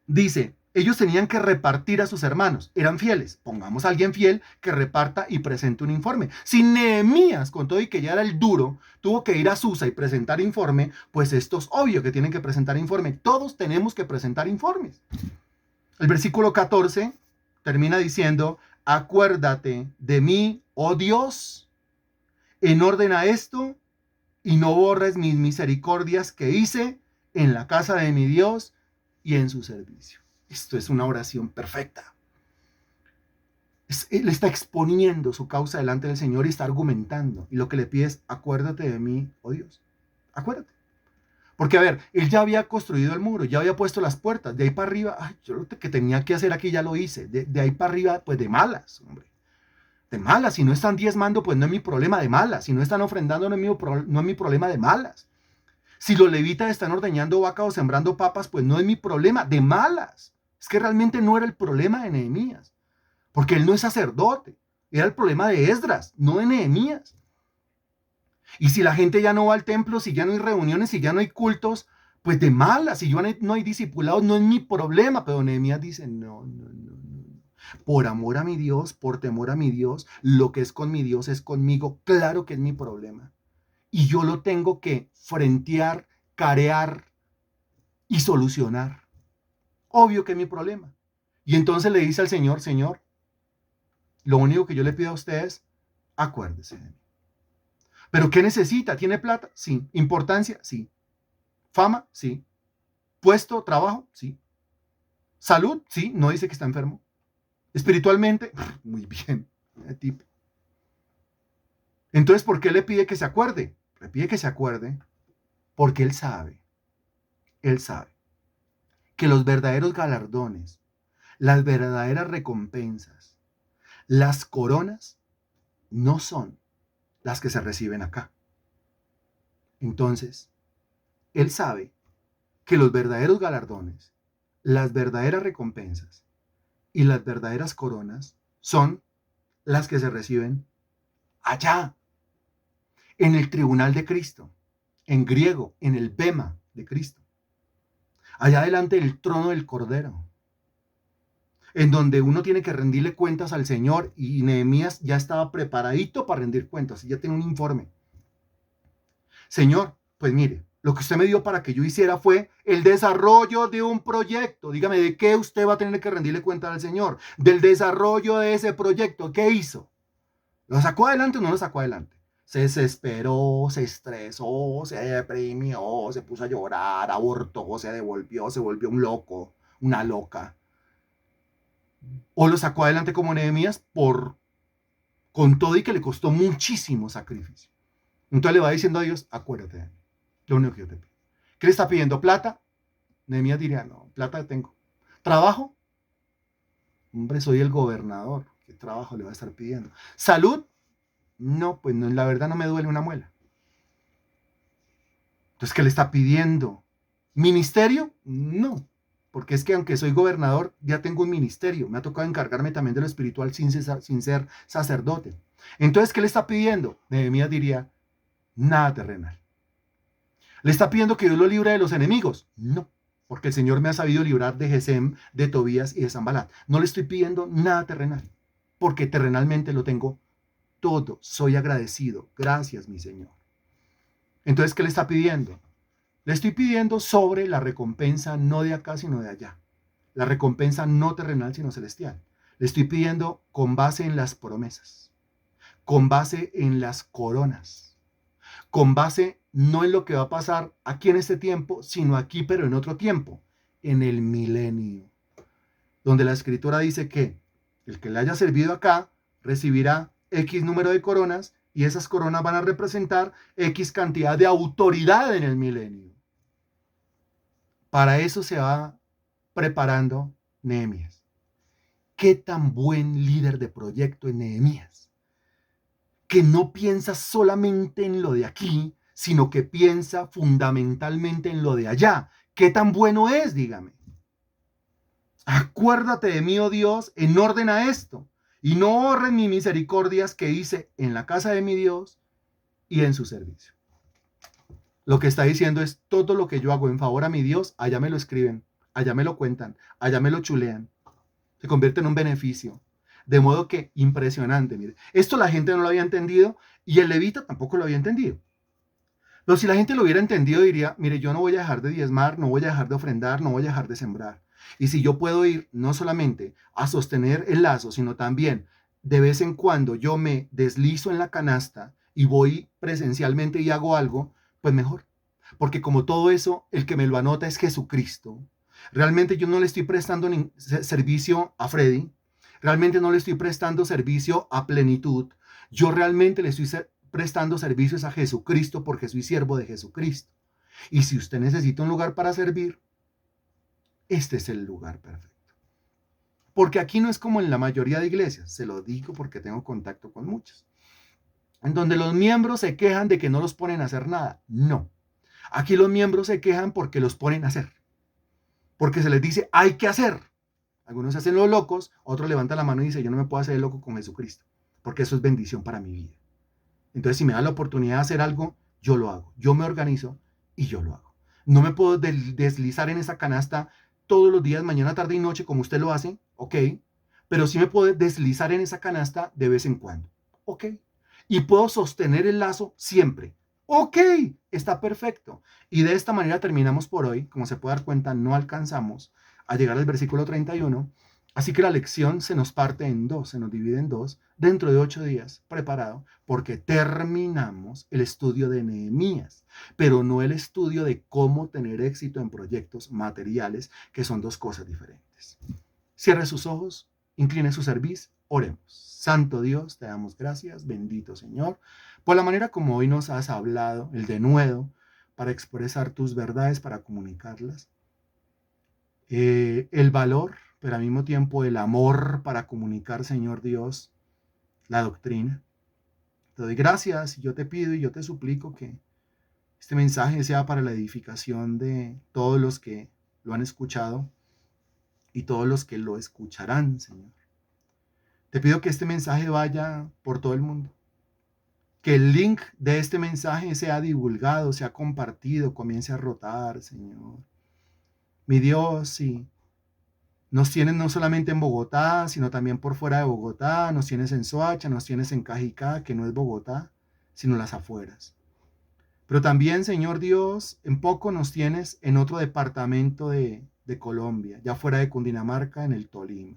Dice, ellos tenían que repartir a sus hermanos, eran fieles. Pongamos a alguien fiel que reparta y presente un informe. Si Nehemías, con todo y que ya era el duro, tuvo que ir a Susa y presentar informe, pues esto es obvio que tienen que presentar informe. Todos tenemos que presentar informes. El versículo 14 termina diciendo, acuérdate de mí, oh Dios, en orden a esto, y no borres mis misericordias que hice en la casa de mi Dios y en su servicio. Esto es una oración perfecta. Él está exponiendo su causa delante del Señor y está argumentando. Y lo que le pide es, acuérdate de mí, oh Dios. Acuérdate. Porque, a ver, él ya había construido el muro, ya había puesto las puertas. De ahí para arriba, yo lo que tenía que hacer aquí ya lo hice. De ahí para arriba, pues de malas, hombre. De malas. Si no están diezmando, pues no es mi problema, de malas. Si no están ofrendando, no es mi problema, de malas. Si los levitas están ordeñando vacas o sembrando papas, pues no es mi problema, de malas. Es que realmente no era el problema de Nehemías, porque él no es sacerdote. Era el problema de Esdras, no de Nehemías. Y si la gente ya no va al templo, si ya no hay reuniones, si ya no hay cultos, pues de malas. Si no hay discipulados, no es mi problema. Pero Nehemías dice, no. Por amor a mi Dios, por temor a mi Dios, lo que es con mi Dios es conmigo. Claro que es mi problema. Y yo lo tengo que frentear, carear y solucionar. Obvio que es mi problema. Y entonces le dice al Señor, Señor, lo único que yo le pido a ustedes, acuérdese de mí. ¿Pero qué necesita? ¿Tiene plata? Sí. ¿Importancia? Sí. ¿Fama? Sí. ¿Puesto? ¿Trabajo? Sí. ¿Salud? Sí. No dice que está enfermo. ¿Espiritualmente? Muy bien. Tipo. Entonces, ¿por qué le pide que se acuerde? Le pide que se acuerde porque él sabe que los verdaderos galardones, las verdaderas recompensas, las coronas, no son las que se reciben acá. Entonces, él sabe que los verdaderos galardones, las verdaderas recompensas y las verdaderas coronas son las que se reciben allá, en el tribunal de Cristo, en griego, en el bema de Cristo, allá delante del trono del Cordero, en donde uno tiene que rendirle cuentas al Señor, y Nehemías ya estaba preparadito para rendir cuentas, y ya tiene un informe. Señor, pues mire, lo que usted me dio para que yo hiciera fue el desarrollo de un proyecto. Dígame, ¿de qué usted va a tener que rendirle cuenta al Señor? Del desarrollo de ese proyecto. ¿Qué hizo? ¿Lo sacó adelante o no lo sacó adelante? Se desesperó, se estresó, se deprimió, se puso a llorar, abortó, se devolvió, se volvió un loco, una loca. O lo sacó adelante como Nehemías con todo y que le costó muchísimo sacrificio. Entonces le va diciendo a Dios, acuérdate de mí, lo único que yo te pido. ¿Qué le está pidiendo? ¿Plata? Nehemías diría, no, plata tengo. ¿Trabajo? Hombre, soy el gobernador. ¿Qué trabajo le va a estar pidiendo? ¿Salud? No, pues no, la verdad no me duele una muela. Entonces, ¿qué le está pidiendo? ¿Ministerio? No, porque es que aunque soy gobernador, ya tengo un ministerio. Me ha tocado encargarme también de lo espiritual sin ser sacerdote. Entonces, ¿qué le está pidiendo? Nehemías diría, nada terrenal. ¿Le está pidiendo que Dios lo libre de los enemigos? No, porque el Señor me ha sabido librar de Gesem, de Tobías y de Sanbalat. No le estoy pidiendo nada terrenal, porque terrenalmente lo tengo todo. Soy agradecido. Gracias, mi Señor. Entonces, ¿qué le está pidiendo? Le estoy pidiendo sobre la recompensa no de acá, sino de allá. La recompensa no terrenal, sino celestial. Le estoy pidiendo con base en las promesas, con base en las coronas, con base no en lo que va a pasar aquí en este tiempo, sino aquí, pero en otro tiempo, en el milenio, donde la Escritura dice que el que le haya servido acá recibirá X número de coronas, y esas coronas van a representar X cantidad de autoridad en el milenio. Para eso se va preparando Nehemías. ¿Qué tan buen líder de proyecto es Nehemías? Que no piensa solamente en lo de aquí, sino que piensa fundamentalmente en lo de allá. ¿Qué tan bueno es? Dígame. Acuérdate de mí, oh Dios, en orden a esto, y no borren mis misericordias que hice en la casa de mi Dios y en su servicio. Lo que está diciendo es todo lo que yo hago en favor a mi Dios, allá me lo escriben, allá me lo cuentan, allá me lo chulean. Se convierte en un beneficio. De modo que impresionante, mire. Esto la gente no lo había entendido y el levita tampoco lo había entendido. Pero si la gente lo hubiera entendido, diría, mire, yo no voy a dejar de diezmar, no voy a dejar de ofrendar, no voy a dejar de sembrar. Y si yo puedo ir no solamente a sostener el lazo, sino también de vez en cuando yo me deslizo en la canasta y voy presencialmente y hago algo, pues mejor. Porque como todo eso, el que me lo anota es Jesucristo. Realmente yo no le estoy prestando servicio a Freddy, realmente no le estoy prestando servicio a Plenitud, yo realmente le estoy prestando servicios a Jesucristo porque soy siervo de Jesucristo. Y si usted necesita un lugar para servir, este es el lugar perfecto. Porque aquí no es como en la mayoría de iglesias, se lo digo porque tengo contacto con muchas, en donde los miembros se quejan de que no los ponen a hacer nada. No, aquí los miembros se quejan porque los ponen a hacer, porque se les dice hay que hacer. Algunos se hacen los locos, otros levantan la mano y dicen yo no me puedo hacer el loco con Jesucristo, porque eso es bendición para mi vida. Entonces, si me da la oportunidad de hacer algo, yo lo hago. Yo me organizo y yo lo hago. No me puedo deslizar en esa canasta todos los días, mañana, tarde y noche, como usted lo hace, ok. Pero sí me puedo deslizar en esa canasta de vez en cuando, ok. Y puedo sostener el lazo siempre, ok. Está perfecto. Y de esta manera terminamos por hoy. Como se puede dar cuenta, no alcanzamos a llegar al versículo 31. Así que la lección se nos parte en dos, se nos divide en dos, dentro de 8 días, preparado, porque terminamos el estudio de Nehemías, pero no el estudio de cómo tener éxito en proyectos materiales, que son dos cosas diferentes. Cierre sus ojos, incline su cerviz, oremos. Santo Dios, te damos gracias, bendito Señor, por la manera como hoy nos has hablado, el denuedo, para expresar tus verdades, para comunicarlas. El valor, pero al mismo tiempo el amor para comunicar, Señor Dios, la doctrina. Te doy gracias y yo te pido y yo te suplico que este mensaje sea para la edificación de todos los que lo han escuchado y todos los que lo escucharán, Señor. Te pido que este mensaje vaya por todo el mundo. Que el link de este mensaje sea divulgado, sea compartido, comience a rotar, Señor. Mi Dios, sí. Nos tienes no solamente en Bogotá, sino también por fuera de Bogotá. Nos tienes en Soacha, nos tienes en Cajicá, que no es Bogotá, sino las afueras. Pero también, Señor Dios, en poco nos tienes en otro departamento de Colombia, ya fuera de Cundinamarca, en el Tolima.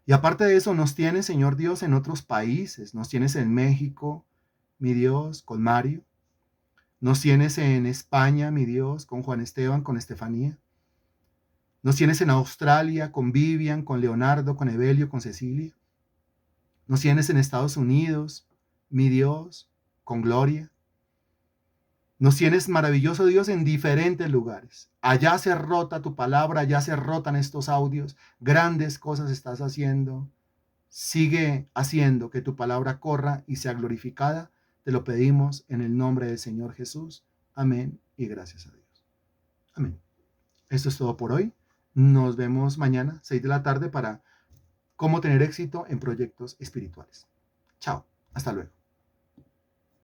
Y aparte de eso, nos tienes, Señor Dios, en otros países. Nos tienes en México, mi Dios, con Mario. Nos tienes en España, mi Dios, con Juan Esteban, con Estefanía. Nos tienes en Australia, con Vivian, con Leonardo, con Evelio, con Cecilia. Nos tienes en Estados Unidos, mi Dios, con Gloria. Nos tienes, maravilloso Dios, en diferentes lugares. Allá se rota tu palabra, allá se rotan estos audios. Grandes cosas estás haciendo. Sigue haciendo que tu palabra corra y sea glorificada. Te lo pedimos en el nombre del Señor Jesús. Amén y gracias a Dios. Amén. Esto es todo por hoy. Nos vemos mañana, 6 de la tarde, para cómo tener éxito en proyectos espirituales. Chao. Hasta luego.